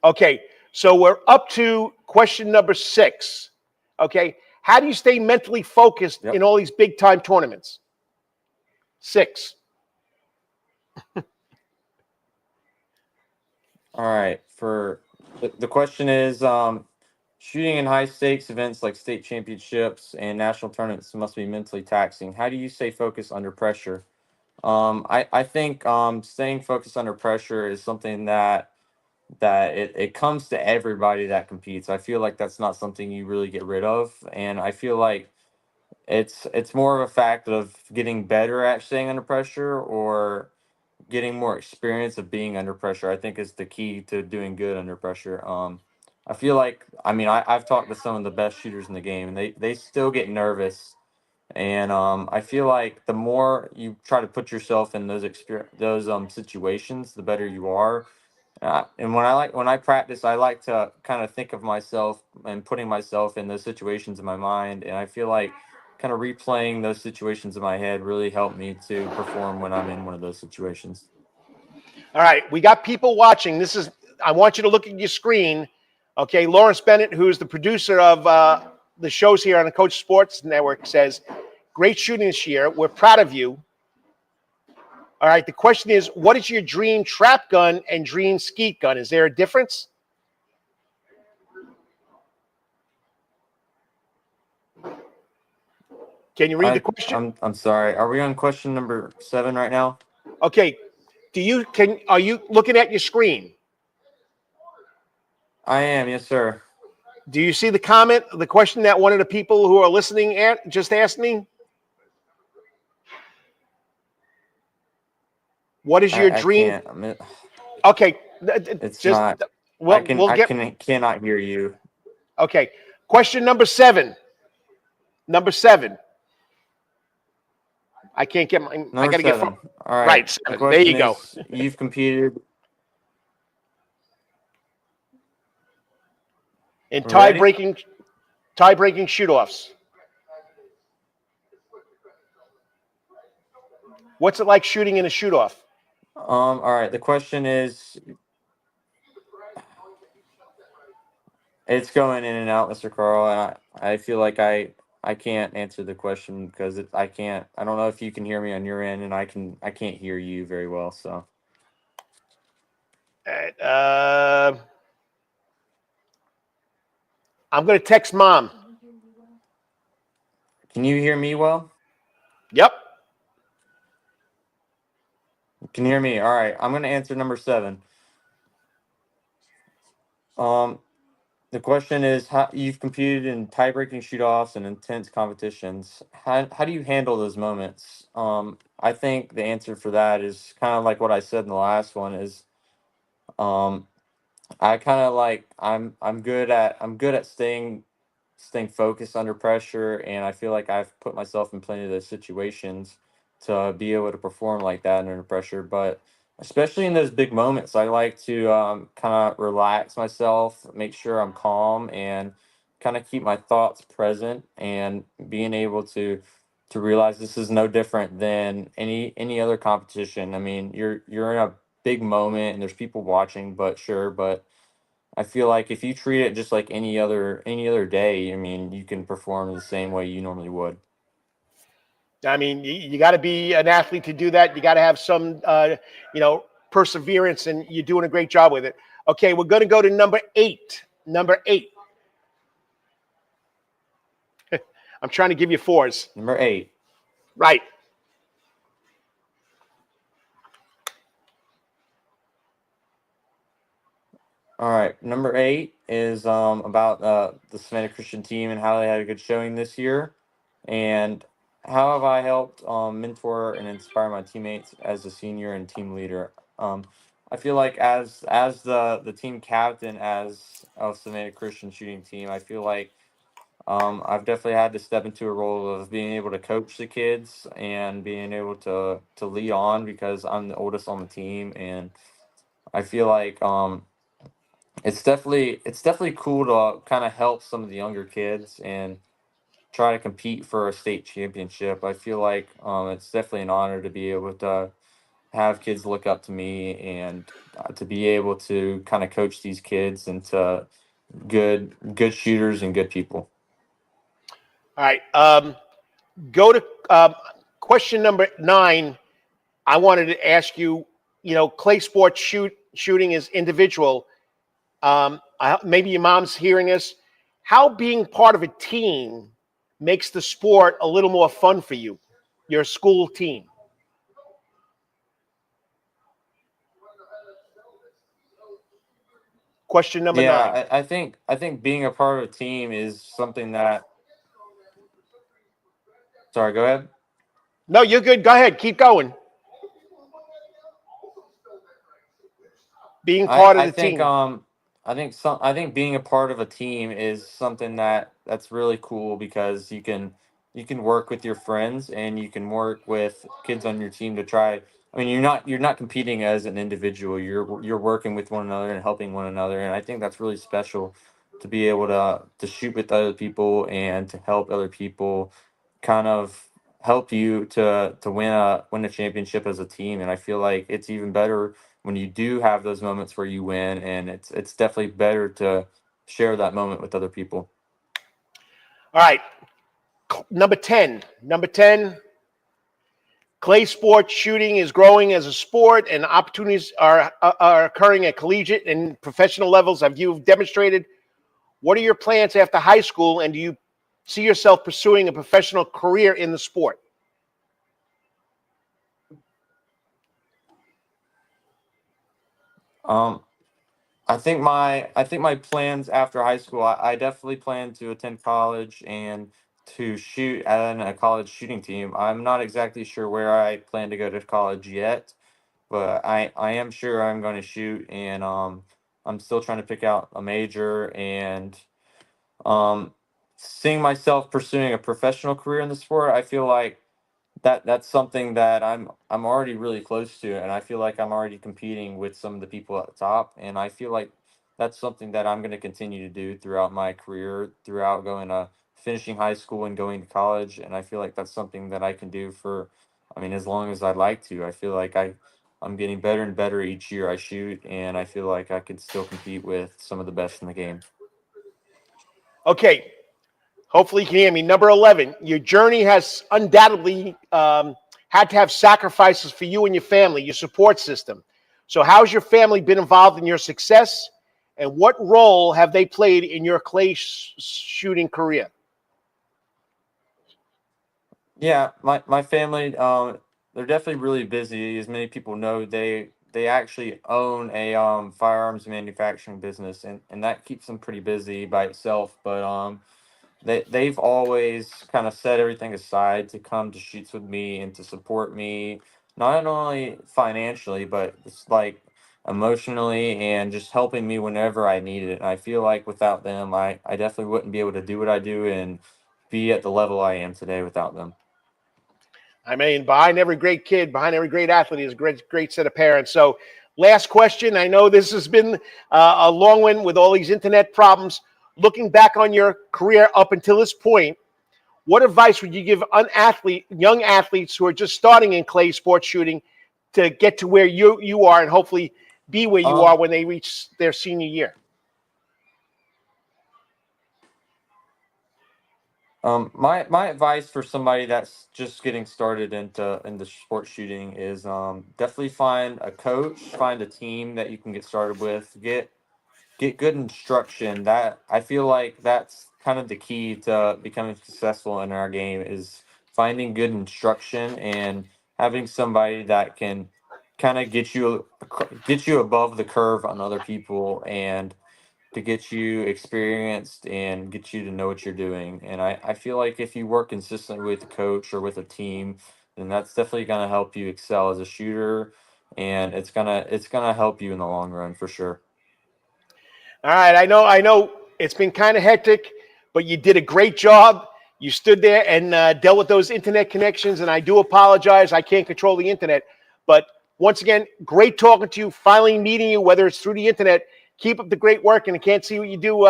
Okay. So we're up to question number 6. Okay. How do you stay mentally focused in all these big time tournaments? 6. All right. For the question is, shooting in high stakes events like state championships and national tournaments must be mentally taxing. How do you stay focused under pressure? I think staying focused under pressure is something that it comes to everybody that competes. I feel like that's not something you really get rid of, and I feel like it's more of a fact of getting better at staying under pressure or getting more experience of being under pressure. I think is the key to doing good under pressure. I feel like I've talked to some of the best shooters in the game, and they still get nervous. And I feel like the more you try to put yourself in those situations, the better you are. And when I practice, I like to kind of think of myself and putting myself in those situations in my mind. And I feel like kind of replaying those situations in my head really helped me to perform when I'm in one of those situations. All right, we got people watching. I want you to look at your screen. Okay, Lawrence Bennett, who's the producer of the shows here on the Coach Sports Network, says, great shooting this year. We're proud of you. All right, the question is, what is your dream trap gun and dream skeet gun? Is there a difference? Can you read the question? I'm sorry. Are we on question number 7 right now? Okay. Are you looking at your screen? I am, yes, sir. Do you see the question that one of the people who are listening just asked me? What is your dream? Okay. It's not. Cannot hear you. Okay. Question number 7. Number 7. I can't get my. Number I got to get. All right. Right. 7. There you go. You've competed in tie-breaking shoot-offs. What's it like shooting in a shoot-off? All right. The question is, it's going in and out, Mr. Carl, and I feel like I can't answer the question because I can't. I don't know if you can hear me on your end, and I can't hear you very well. So. I'm going to text Mom. Can you hear me well? Yep. Can you hear me? All right. I'm going to answer number 7. The question is, how you've competed in tie-breaking shoot-offs and intense competitions. How do you handle those moments? I think the answer for that is kind of like what I said in the last one is, I kind of like I'm good at staying focused under pressure, and I feel like I've put myself in plenty of those situations to be able to perform like that under pressure. But especially in those big moments, I like to kind of relax myself, make sure I'm calm, and kind of keep my thoughts present, and being able to realize this is no different than any other competition. I mean, you're in a big moment and there's people watching, but I feel like if you treat it just like any other day, I mean, you can perform the same way you normally would. I mean, you got to be an athlete to do that. You got to have some, perseverance, and you're doing a great job with it. Okay, we're going to go to number 8. Number 8. I'm trying to give you 4s. Number 8. Right. All right. Number 8 is about the Savannah Christian team and how they had a good showing this year, and how have I helped mentor and inspire my teammates as a senior and team leader. I feel like as the team captain as of Savannah Christian shooting team, I feel like I've definitely had to step into a role of being able to coach the kids and being able to lead on, because I'm the oldest on the team, and I feel like it's definitely cool to kind of help some of the younger kids and try to compete for a state championship. I feel like it's definitely an honor to be able to have kids look up to me, and to be able to kind of coach these kids into good shooters and good people. All right. Go to question number 9. I wanted to ask you, clay sports shooting is individual. Maybe your mom's hearing this. How being part of a team makes the sport a little more fun for you, your school team? Question number 9. I think being a part of a team is something that. Sorry, go ahead. No, you're good. Go ahead. Keep going. Being part of the team. I think being a part of a team is something that's really cool, because you can work with your friends, and you can work with kids on your team to try. I mean, you're not competing as an individual. You're working with one another and helping one another, and I think that's really special, to be able to shoot with other people and to help other people kind of help you to win a championship as a team. And I feel like it's even better when you do have those moments where you win, and it's definitely better to share that moment with other people. All right. Number 10. Clay sports shooting is growing as a sport, and opportunities are occurring at collegiate and professional levels, as you've demonstrated. What are your plans after high school, and do you see yourself pursuing a professional career in the sport? I think my plans after high school, I definitely plan to attend college and to shoot at a college shooting team. I'm not exactly sure where I plan to go to college yet, but I am sure I'm going to shoot, and I'm still trying to pick out a major, and um seeing myself pursuing a professional career in the sport. I feel like that's something that I'm already really close to, and I feel like I'm already competing with some of the people at the top, and I feel like that's something that I'm going to continue to do throughout my career, throughout going to finishing high school and going to college. And I feel like that's something that I can do for, I mean, as long as I'd like to. I feel like I'm getting better and better each year I shoot, and I feel like I could still compete with some of the best in the game. Okay. Hopefully you can hear me. Number 11, your journey has undoubtedly had to have sacrifices for you and your family, your support system. So how's your family been involved in your success, and what role have they played in your clay shooting career? Yeah, my family, they're definitely really busy. As many people know, they actually own a firearms manufacturing business, and that keeps them pretty busy by itself. But they've always kind of set everything aside to come to shoots with me and to support me, not only financially, but it's like emotionally, and just helping me whenever I need it. And I feel like without them, I definitely wouldn't be able to do what I do and be at the level I am today without them. I mean, behind every great kid, behind every great athlete is a great set of parents. So last question. I know this has been a long one with all these internet problems. Looking back on your career up until this point, what advice would you give young athletes who are just starting in clay sports shooting to get to where you are, and hopefully be where you are when they reach their senior year? My advice for somebody that's just getting started into sports shooting is definitely find a coach, find a team that you can get started with, get good instruction. That I feel like that's kind of the key to becoming successful in our game is finding good instruction and having somebody that can kind of get you above the curve on other people and to get you experienced and get you to know what you're doing. And I feel like if you work consistently with a coach or with a team, then that's definitely going to help you excel as a shooter, and it's gonna help you in the long run for sure. All right, I know it's been kind of hectic, but you did a great job. You stood there and dealt with those internet connections, and I do apologize. I can't control the internet. But once again, great talking to you, finally meeting you, whether it's through the internet. Keep up the great work, and I can't see what you do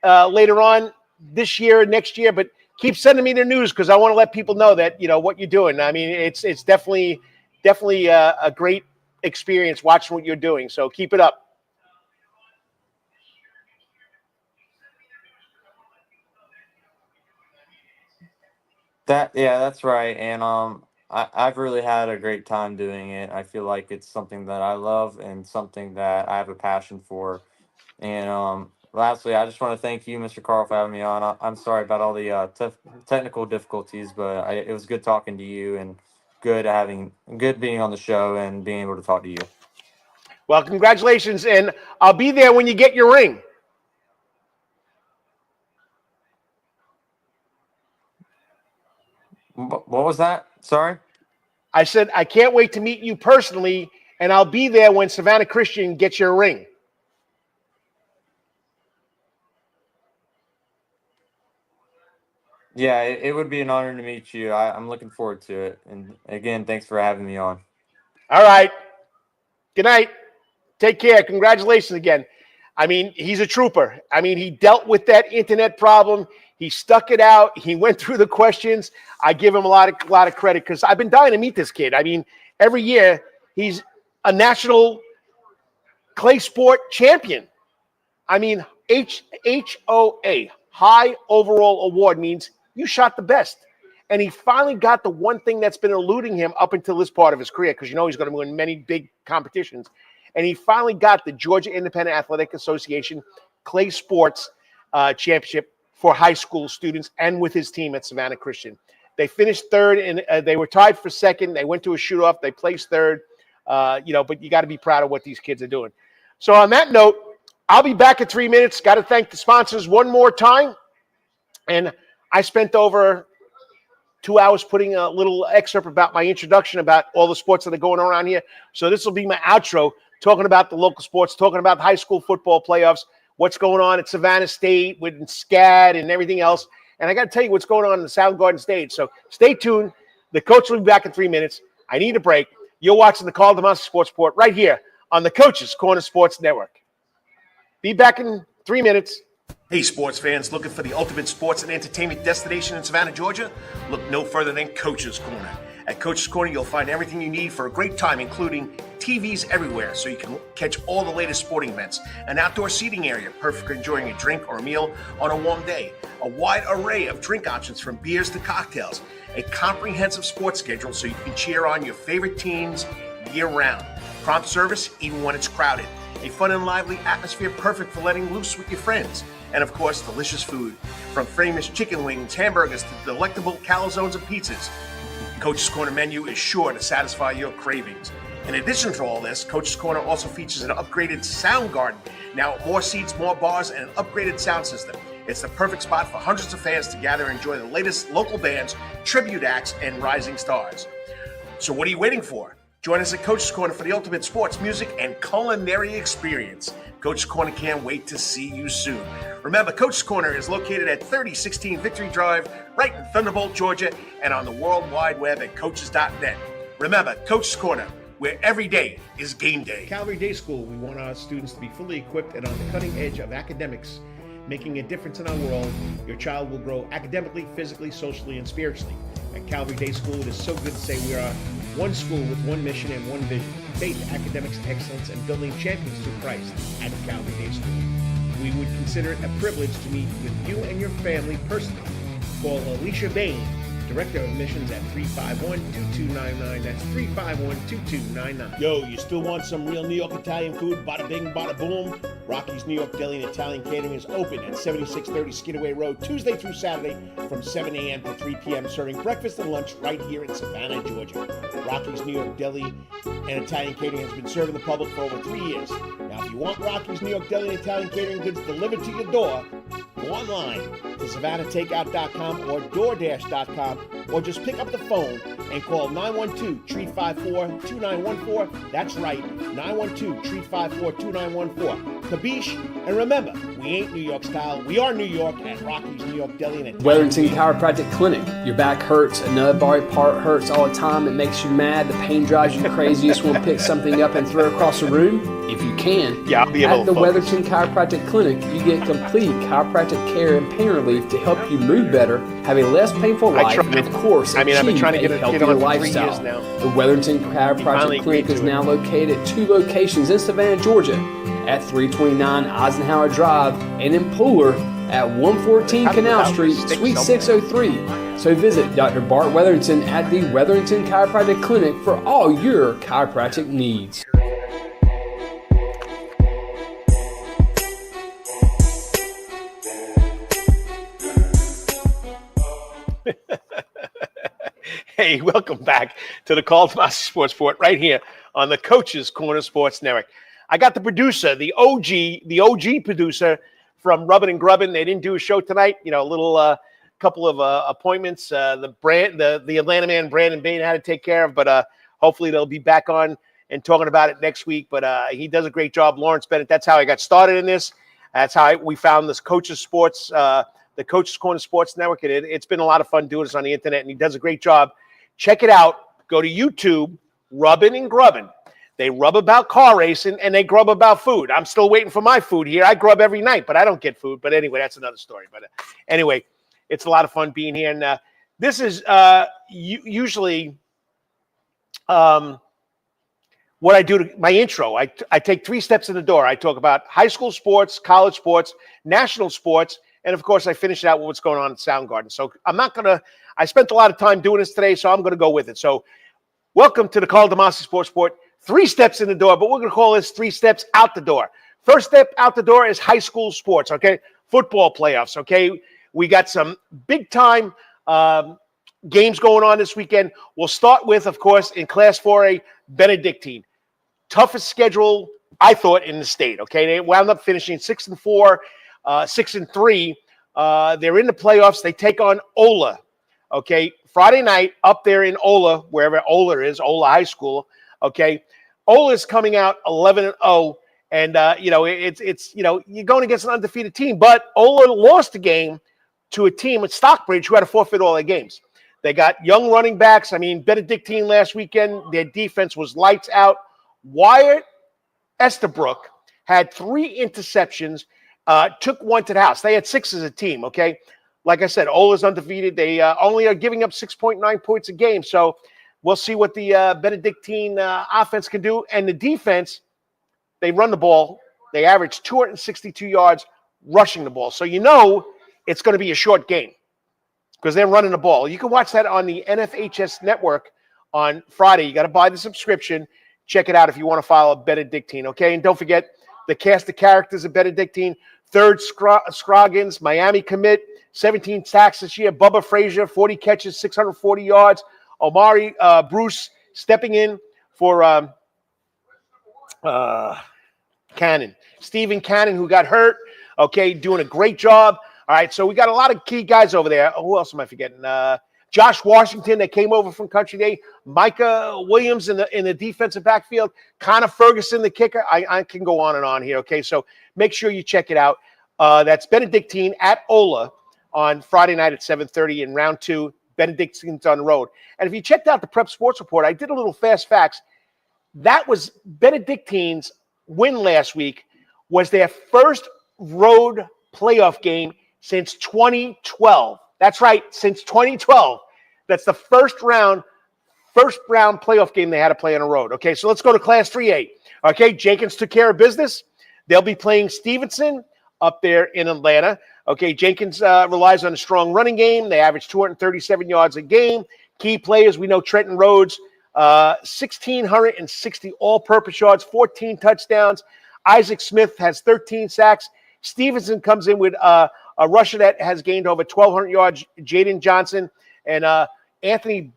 later on this year, next year, but keep sending me the news because I want to let people know that, what you're doing. I mean, it's definitely a great experience watching what you're doing. So keep it up. That's right. And I've really had a great time doing it. I feel like it's something that I love and something that I have a passion for. And lastly, I just want to thank you, Mr. Carl, for having me on. I'm sorry about all the technical difficulties, but it was good talking to you and good being on the show and being able to talk to you. Well, congratulations, and I'll be there when you get your ring. What was that? Sorry? I said I can't wait to meet you personally, and I'll be there when Savannah Christian gets your ring. Yeah, it would be an honor to meet you. I'm looking forward to it. And again, thanks for having me on. All right. Good night. Take care. Congratulations again. I mean, he's a trooper. I mean, he dealt with that internet problem. He stuck it out. He went through the questions. I give him a lot of credit because I've been dying to meet this kid. I mean, every year he's a national clay sport champion. I mean, HOA, high overall award, means you shot the best. And he finally got the one thing that's been eluding him up until this part of his career, because he's going to win many big competitions. And he finally got the Georgia Independent Athletic Association Clay Sports Championship for high school students and with his team at Savannah Christian. They finished third, and they were tied for second. They went to a shoot-off. They placed third, but you got to be proud of what these kids are doing. So on that note, I'll be back in 3 minutes. Got to thank the sponsors one more time. And I spent over 2 hours putting a little excerpt about my introduction about all the sports that are going on around here. So this will be my outro, talking about the local sports, talking about high school football playoffs, what's going on at Savannah State with SCAD and everything else. And I got to tell you what's going on in the Soundgarden stage. So stay tuned. The coach will be back in 3 minutes. I need a break. You're watching the Karl DeMasi Sports Report right here on the Coach's Corner Sports Network. Be back in 3 minutes. Hey, sports fans, looking for the ultimate sports and entertainment destination in Savannah, Georgia? Look no further than Coach's Corner. At Coach's Corner, you'll find everything you need for a great time, including TVs everywhere so you can catch all the latest sporting events, an outdoor seating area, perfect for enjoying a drink or a meal on a warm day, a wide array of drink options from beers to cocktails, a comprehensive sports schedule so you can cheer on your favorite teams year-round, prompt service even when it's crowded, a fun and lively atmosphere perfect for letting loose with your friends, and of course, delicious food, from famous chicken wings, hamburgers to delectable calzones and pizzas. Coach's Corner menu is sure to satisfy your cravings. In addition to all this, Coach's Corner also features an upgraded sound garden. Now, more seats, more bars, and an upgraded sound system. It's the perfect spot for hundreds of fans to gather and enjoy the latest local bands, tribute acts, and rising stars. So what are you waiting for? Join us at Coach's Corner for the ultimate sports, music, and culinary experience. Coach's Corner can't wait to see you soon. Remember, Coach's Corner is located at 3016 Victory Drive, right in Thunderbolt, Georgia, and on the World Wide Web at coaches.net. Remember, Coach's Corner, where every day is game day. Calvary Day School, we want our students to be fully equipped and on the cutting edge of academics, making a difference in our world. Your child will grow academically, physically, socially, and spiritually. At Calvary Day School, it is so good to say we are one school with one mission and one vision: faith, academics, excellence, and building champions through Christ at Calvary Day School. We would consider it a privilege to meet with you and your family personally. Call Alicia Bain, Director of Admissions, at 351-2299. That's 351-2299. Yo, you still want some real New York Italian food? Bada bing, bada boom. Rocky's New York Deli and Italian Catering is open at 7630 Skidaway Road, Tuesday through Saturday from 7 a.m. to 3 p.m., serving breakfast and lunch right here in Savannah, Georgia. Rocky's New York Deli and Italian Catering has been serving the public for over 3 years. Now, if you want Rocky's New York Deli and Italian Catering goods delivered to your door, go online to SavannahTakeout.com or DoorDash.com, or just pick up the phone and call 912-354-2914. That's right, 912-354-2914. Kabish, and remember, we ain't New York style. We are New York at Rocky's New York Deli and Italian Wetherington Chiropractic Clinic. Your back hurts, another body part hurts all the time. It makes you mad. The pain drives you crazy. You just want to pick something up and throw it across the room. If you can, I'll be able at the to focus. Wetherington Chiropractic Clinic, you get complete chiropractic care and pain relief to help you move better, have a less painful life, and of course, I've been trying to achieve get a on healthier for 3 lifestyle. years now. The Wetherington Chiropractic Clinic is now located at 2 locations in Savannah, Georgia, at 329 Eisenhower Drive, and in Pooler at 114 Canal Street, Suite 603. So visit Dr. Bart Wetherington at the Wetherington Chiropractic Clinic for all your chiropractic needs. Hey, welcome back to the Karl DeMasi Sports Report right here on the Coach's Corner Sports Network. I got the producer, the OG producer from Rubbin' and Grubbin'. They didn't do a show tonight. You know, a little couple of appointments. The Atlanta man, Brandon Bain, had to take care of, but hopefully they'll be back on and talking about it next week. But he does a great job. Lawrence Bennett, that's how I got started in this. That's how we found this Coach's Sports, the Coach's Corner Sports Network. It's been a lot of fun doing this on the internet, and he does a great job. Check it out. Go to YouTube, Rubbin' and Grubbin'. They rub about car racing, and they grub about food. I'm still waiting for my food here. I grub every night, but I don't get food. But anyway, that's another story. But anyway, it's a lot of fun being here. And this is usually what I do to my intro. I take 3 steps in the door. I talk about high school sports, college sports, national sports, and, of course, I finish it out with what's going on at Soundgarden. So I'm not going to – I spent a lot of time doing this today, so I'm going to go with it. So welcome to the Karl DeMasi Sports Report. 3 steps in the door, but we're going to call this 3 steps out the door. First step out the door is high school sports, okay? Football playoffs, okay? We got some big-time games going on this weekend. We'll start with, of course, in Class 4A, Benedictine. Toughest schedule, I thought, in the state, okay? They wound up finishing 6-4, 6-3. They're in the playoffs. They take on Ola, okay? Friday night up there in Ola, wherever Ola is, Ola High School, okay? Ola is coming out 11-0, and it's you're going against an undefeated team, but Ola lost the game to a team at Stockbridge who had to forfeit all their games. They got young running backs. I mean, Benedictine last weekend, their defense was lights out. Wyatt Estabrook had 3 interceptions, took 1 to the house. They had 6 as a team, okay? Like I said, Ola's undefeated. They only are giving up 6.9 points a game, so we'll see what the Benedictine offense can do. And the defense, they run the ball. They average 262 yards rushing the ball. So you know it's going to be a short game because they're running the ball. You can watch that on the NFHS network on Friday. You got to buy the subscription. Check it out if you want to follow Benedictine, okay? And don't forget the cast of characters of Benedictine. 3rd Scroggins, Miami commit, 17 sacks this year. Bubba Frazier, 40 catches, 640 yards. Omari Bruce stepping in for Cannon. Stephen Cannon, who got hurt, okay, doing a great job. All right, so we got a lot of key guys over there. Who else am I forgetting? Josh Washington that came over from Country Day. Micah Williams in the defensive backfield. Connor Ferguson, the kicker. I can go on and on here, okay? So make sure you check it out. That's Benedictine at Ola on Friday night at 7:30 in round 2. Benedictine's on the road. And if you checked out the Prep Sports Report, I did a little fast facts. That was Benedictine's win last week, was their first road playoff game since 2012. That's right, since 2012. That's the first round playoff game they had to play on the road. Okay, so let's go to Class 3A. Okay, Jenkins took care of business. They'll be playing Stevenson up there in Atlanta. Okay, Jenkins relies on a strong running game. They average 237 yards a game. Key players, we know Trenton Rhodes, 1,660 all-purpose yards, 14 touchdowns. Isaac Smith has 13 sacks. Stevenson comes in with a rusher that has gained over 1,200 yards, Jaden Johnson. And Anthony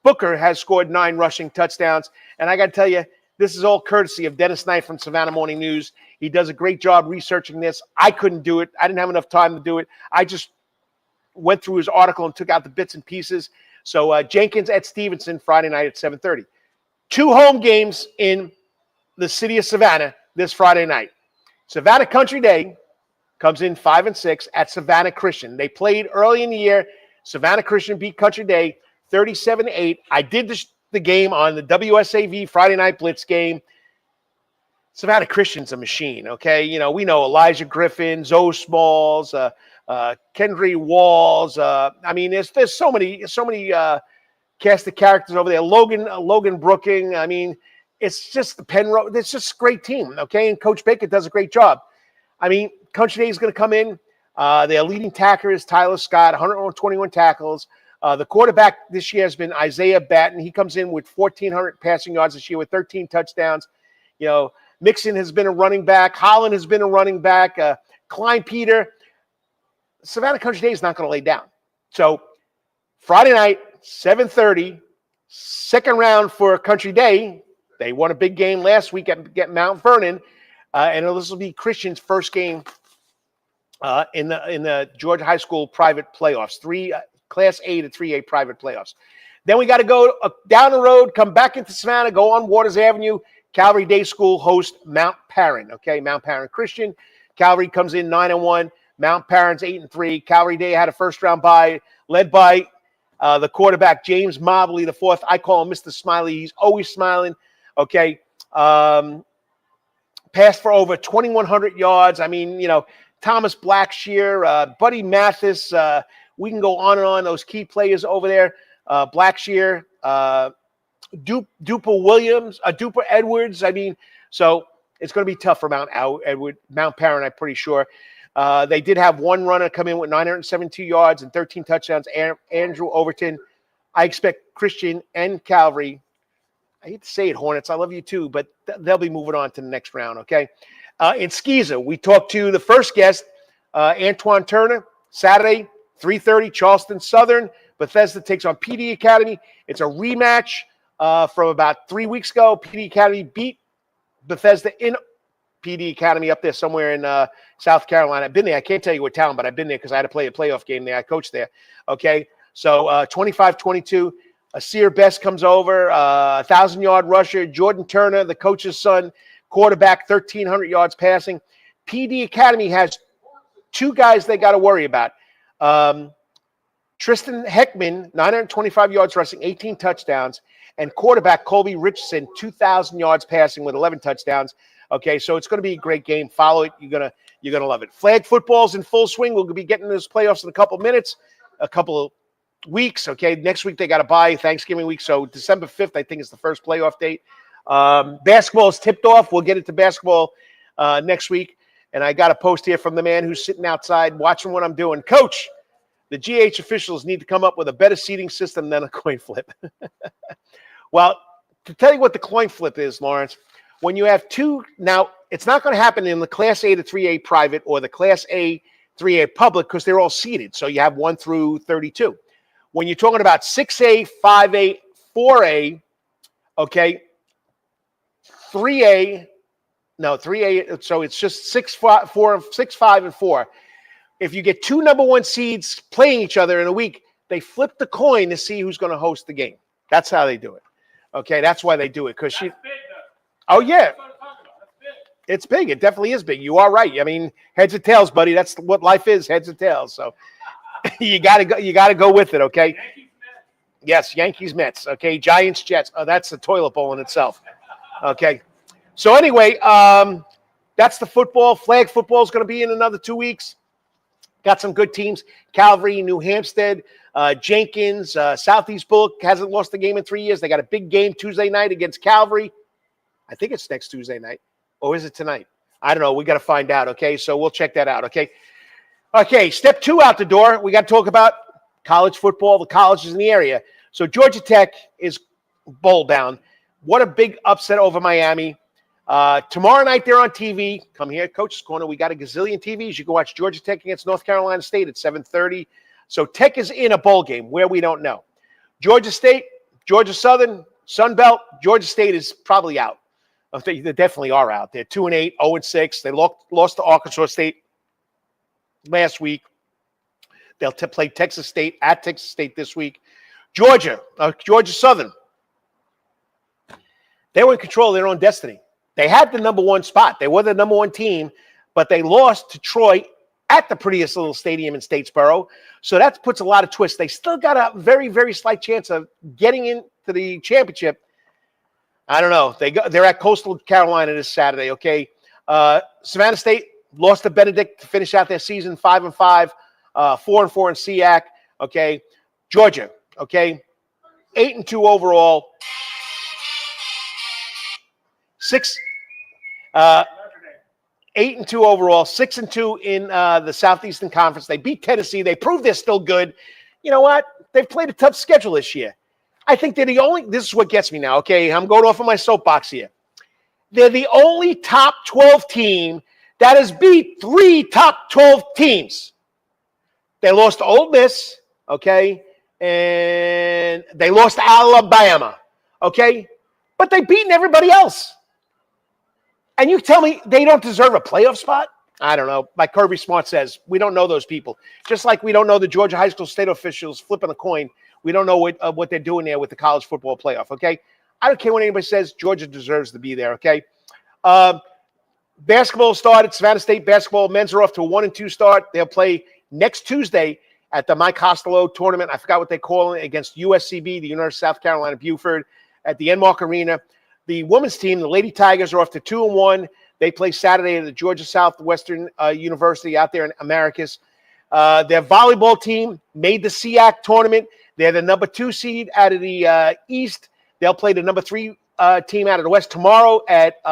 Booker has scored 9 rushing touchdowns. And I got to tell you, this is all courtesy of Dennis Knight from Savannah Morning News. He does a great job researching this. I couldn't do it. I didn't have enough time to do it. I just went through his article and took out the bits and pieces. So Jenkins at Stevenson, Friday night at 7:30. 2 home games in the city of Savannah this Friday night. Savannah Country Day comes in 5-6 at Savannah Christian. They played early in the year. Savannah Christian beat Country Day 37-8. I did the game on the WSAV Friday Night Blitz game. Savannah Christian's a machine, okay? You know, we know Elijah Griffin, Zoe Smalls, Kendry Walls. I mean, there's so many cast of characters over there. Logan Brooking. I mean, it's just the Penrose. It's just a great team, okay? And Coach Baker does a great job. I mean, Country Day is going to come in. Their leading tackler is Tyler Scott, 121 tackles. The quarterback this year has been Isaiah Batten. He comes in with 1,400 passing yards this year with 13 touchdowns. You know, Mixon has been a running back. Holland has been a running back. Klein Peter. Savannah Country Day is not going to lay down. So Friday night, 7:30, second round for Country Day. They won a big game last week at Mount Vernon. And this will be Christian's first game in the Georgia High School private playoffs. Class A to 3A private playoffs. Then we got to go down the road, come back into Savannah, go on Waters Avenue. Calvary Day School host Mount Paran. Okay, Mount Paran Christian. Calvary comes in 9-1. Mount Paran's 8-3. Calvary Day had a first-round bye, led by the quarterback James Mobley the fourth. I call him Mr. Smiley. He's always smiling. Okay, passed for over 2,100 yards. I mean, you know, Thomas Blackshear, Buddy Mathis. We can go on and on. Those key players over there. Blackshear, Duper Williams, Duper Edwards. I mean, so it's going to be tough for Mount Paran, I'm pretty sure. They did have one runner come in with 972 yards and 13 touchdowns, Andrew Overton. I expect Christian and Calvary. I hate to say it, Hornets. I love you too, but they'll be moving on to the next round, okay? In SCISA, we talked to the first guest, Antwain Turner, Saturday, 3:30, Charleston Southern. Bethesda takes on PD Academy. It's a rematch from about 3 weeks ago. PD Academy beat Bethesda in PD Academy up there somewhere in South Carolina. I've been there. I can't tell you what town, but I've been there because I had to play a playoff game there. I coached there, okay? So 25-22. Asir Best comes over, 1,000-yard rusher. Jordan Turner, the coach's son, quarterback, 1,300 yards passing. PD Academy has 2 guys they got to worry about. Tristan Heckman, 925 yards rushing, 18 touchdowns. And quarterback Colby Richardson, 2,000 yards passing with 11 touchdowns. Okay, so it's going to be a great game. Follow it. You're gonna love it. Flag football's in full swing. We'll be getting those playoffs in a couple of weeks. Okay, next week they got to bye, Thanksgiving week. So December 5th, I think, is the first playoff date. Basketball is tipped off. We'll get into basketball next week. And I got a post here from the man who's sitting outside watching what I'm doing. Coach, the GH officials need to come up with a better seating system than a coin flip. Well, to tell you what the coin flip is, Lawrence, when you have 2, now it's not going to happen in the Class A to 3A private or the Class A 3A public because they're all seated. So you have 1 through 32. When you're talking about 6A, 5A, 4A, okay, 3A, so it's just 6, 5, and 4. If you get 2 number 1 seeds playing each other in a week, they flip the coin to see who's going to host the game. That's how they do it. Okay, that's why they do it. Because oh yeah, it's big. It definitely is big. You are right. I mean, heads or tails, buddy. That's what life is, heads or tails. So you gotta go with it. Okay. Yes, Yankees, Mets. Okay, Giants, Jets. Oh, that's a toilet bowl in itself. Okay. So anyway, that's the football. Flag football is going to be in another 2 weeks. Got some good teams. Calvary, New Hampstead, Jenkins, Southeast Bullock hasn't lost a game in 3 years. They got a big game Tuesday night against Calvary. I think it's next Tuesday night. Or is it tonight? I don't know. We got to find out, okay? So we'll check that out, okay? Okay, step 2 out the door. We got to talk about college football, the colleges in the area. So Georgia Tech is bowl bound. What a big upset over Miami. Tomorrow night they're on TV. Come here, Coach's Corner. We got a gazillion TVs. You can watch Georgia Tech against North Carolina State at 7:30. So Tech is in a bowl game where we don't know. Georgia State, Georgia Southern, Sun Belt. Georgia State is probably out. They definitely are out. They're 2-8, 0-6. They lost to Arkansas State last week. They'll play Texas State at Texas State this week. Georgia Southern. They were in control of their own destiny. They had the number 1 spot. They were the number 1 team, but they lost to Troy at the prettiest little stadium in Statesboro. So that puts a lot of twists. They still got a very, very slight chance of getting into the championship. I don't know. They're at Coastal Carolina this Saturday, okay? Savannah State lost to Benedict to finish out their season 5-5, 4-4 in SEAC, okay? Georgia, okay? 8-2 overall. 8-2 overall, 6-2 in the Southeastern Conference. They beat Tennessee. They proved they're still good. You know what? They've played a tough schedule this year. I think they're the only – this is what gets me now, okay? I'm going off of my soapbox here. They're the only top 12 team that has beat 3 top 12 teams. They lost to Ole Miss, okay? And they lost to Alabama, okay? But they've beaten everybody else. And you tell me they don't deserve a playoff spot? I don't know. Like Kirby Smart says, we don't know those people. Just like we don't know the Georgia high school state officials flipping a coin. We don't know what they're doing there with the college football playoff, okay? I don't care what anybody says. Georgia deserves to be there, okay? Basketball started. Savannah State basketball men's are off to a 1-2 start. They'll play next Tuesday at the Mike Costello tournament. I forgot what they call it, against USCB, the University of South Carolina, Beaufort, at the Enmark Arena. The women's team, the Lady Tigers, are off to 2-1. They play Saturday at the Georgia Southwestern University out there in Americus. Their volleyball team made the SEAC tournament. They're the number 2 seed out of the East. They'll play the number 3 team out of the West tomorrow at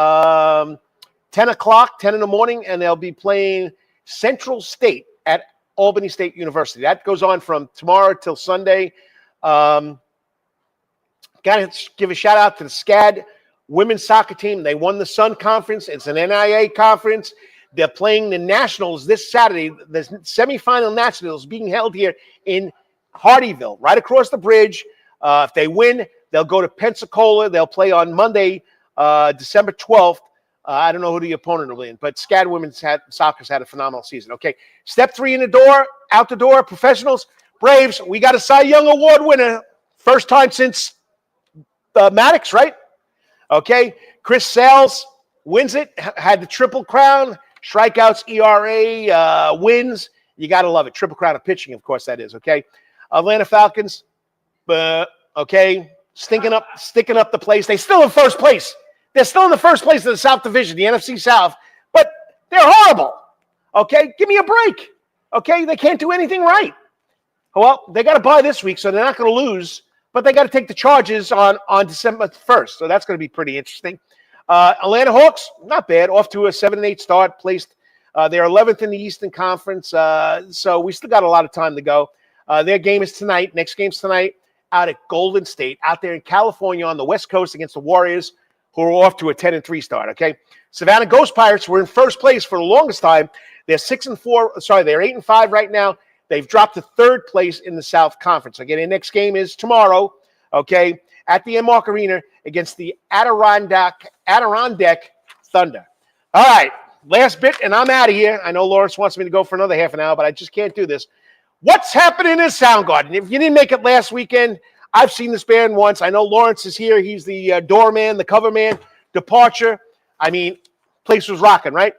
10 o'clock, 10 in the morning, and they'll be playing Central State at Albany State University. That goes on from tomorrow till Sunday. Got to give a shout-out to the SCAD women's soccer team. They won the Sun Conference. It's an NIA conference. They're playing the Nationals this Saturday. The semifinal Nationals being held here in Hardyville, right across the bridge. If they win, they'll go to Pensacola. They'll play on Monday, December 12th. I don't know who the opponent will be, but SCAD women's soccer's had a phenomenal season. Okay, step 3 in the door, out the door, professionals. Braves, we got a Cy Young Award winner. First time since Maddox, right? Okay, Chris Sales wins it, had the Triple Crown, strikeouts, ERA, wins. You got to love it. Triple Crown of pitching, of course, that is, okay? Atlanta Falcons, okay, sticking up the place. They're still in first place. They're still in the first place of the South Division, the NFC South, but they're horrible, okay? Give me a break, okay? They can't do anything right. Well, they got to bye this week, so they're not going to lose, but they got to take the Chargers on December 1st, so that's going to be pretty interesting. Atlanta Hawks, not bad, off to a 7-8 start, placed. They're 11th in the Eastern Conference, so we still got a lot of time to go. Their game is tonight. Next game's tonight out at Golden State, out there in California on the West Coast against the Warriors, who are off to a 10-3 start, okay? Savannah Ghost Pirates were in first place for the longest time. They're 6-4. Sorry, they're 8-5 right now. They've dropped to third place in the South Conference. Okay, their next game is tomorrow, okay, at the Enmark Arena against the Adirondack Thunder. All right, last bit, and I'm out of here. I know Lawrence wants me to go for another half an hour, but I just can't do this. What's happening in Soundgarden? If you didn't make it last weekend, I've seen this band once. I know Lawrence is here. He's the doorman, the cover man. Departure. I mean, place was rocking, right?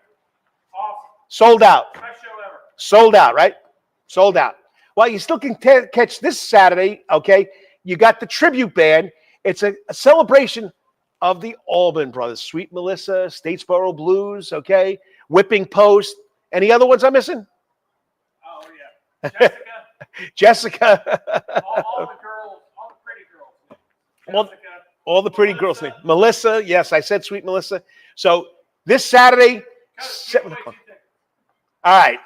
Awesome. Sold out. Best show ever. Sold out, right? Sold out. Well, you still can catch this Saturday, okay? You got the tribute band. It's a celebration of the Allman Brothers. Sweet Melissa, Statesboro Blues, okay? Whipping Post. Any other ones I'm missing? Oh, yeah. Jessica. all the girls, all the pretty girls. Well, all the pretty girls' name. Melissa, yes, I said Sweet Melissa. So this Saturday, 7 o'clock. All right.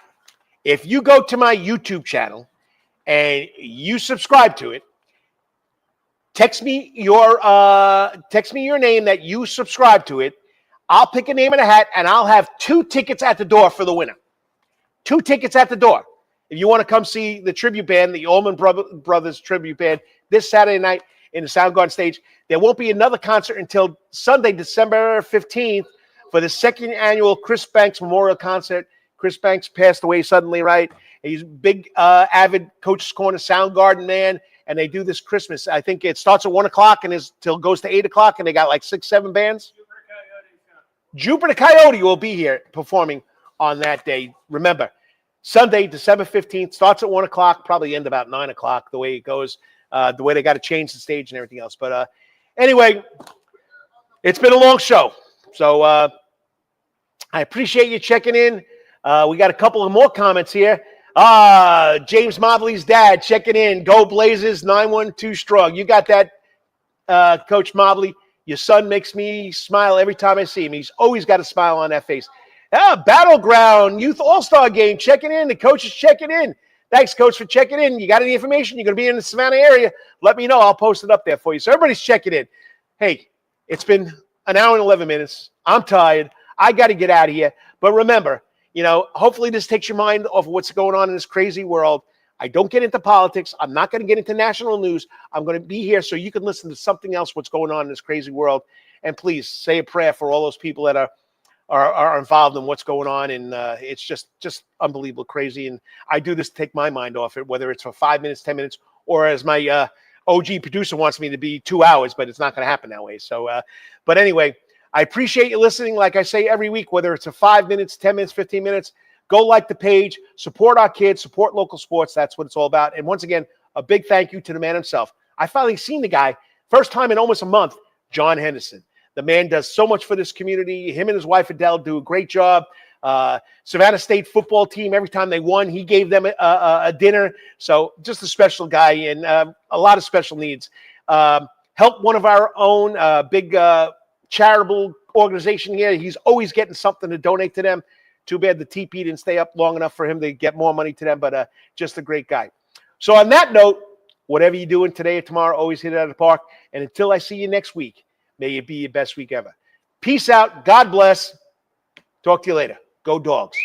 If you go to my YouTube channel and you subscribe to it, text me your name that you subscribe to it. I'll pick a name in a hat, and I'll have 2 tickets at the door for the winner. 2 tickets at the door. If you want to come see the tribute band, the Allman Brothers tribute band, this Saturday night in the Soundgarden stage. There won't be another concert until Sunday, December 15th, for the 2nd annual Chris Banks Memorial Concert. Chris Banks passed away suddenly, right? He's a big, avid Coach's Corner Soundgarden man, and they do this Christmas. I think it starts at 1 o'clock and goes to 8 o'clock, and they got like 6-7 bands. Jupiter Coyote will be here performing on that day. Remember, Sunday, December 15th, starts at 1 o'clock, probably end about 9 o'clock, the way it goes, the way they got to change the stage and everything else. But anyway, it's been a long show. So I appreciate you checking in. We got a couple of more comments here. James Mobley's dad checking in. Go Blazers, 912 strong. You got that, Coach Mobley. Your son makes me smile every time I see him. He's always got a smile on that face. Battleground Youth All-Star Game checking in. The coach is checking in. Thanks, Coach, for checking in. You got any information? You're going to be in the Savannah area? Let me know. I'll post it up there for you. So everybody's checking in. Hey, it's been an hour and 11 minutes. I'm tired. I got to get out of here. But remember, hopefully this takes your mind off of what's going on in this crazy world. I don't get into politics. I'm not going to get into national news. I'm going to be here so you can listen to something else, what's going on in this crazy world. And please say a prayer for all those people that are involved in what's going on. And it's just unbelievable crazy. And I do this to take my mind off it, whether it's for 5 minutes, 10 minutes, or as my OG producer wants me to be 2 hours, but it's not going to happen that way. So, but anyway, I appreciate you listening. Like I say every week, whether it's a 5 minutes, 10 minutes, 15 minutes, go like the page, support our kids, support local sports. That's what it's all about. And once again, a big thank you to the man himself. I finally seen the guy, first time in almost a month, John Henderson. The man does so much for this community. Him and his wife, Adele, do a great job. Savannah State football team, every time they won, he gave them a dinner. So just a special guy and a lot of special needs. Help one of our own big charitable organization here. He's always getting something to donate to them. Too bad the TP didn't stay up long enough for him to get more money to them, but just a great guy. So on that note, whatever you're doing today or tomorrow, always hit it out of the park. And until I see you next week, may it be your best week ever. Peace out. God bless. Talk to you later. Go Dogs.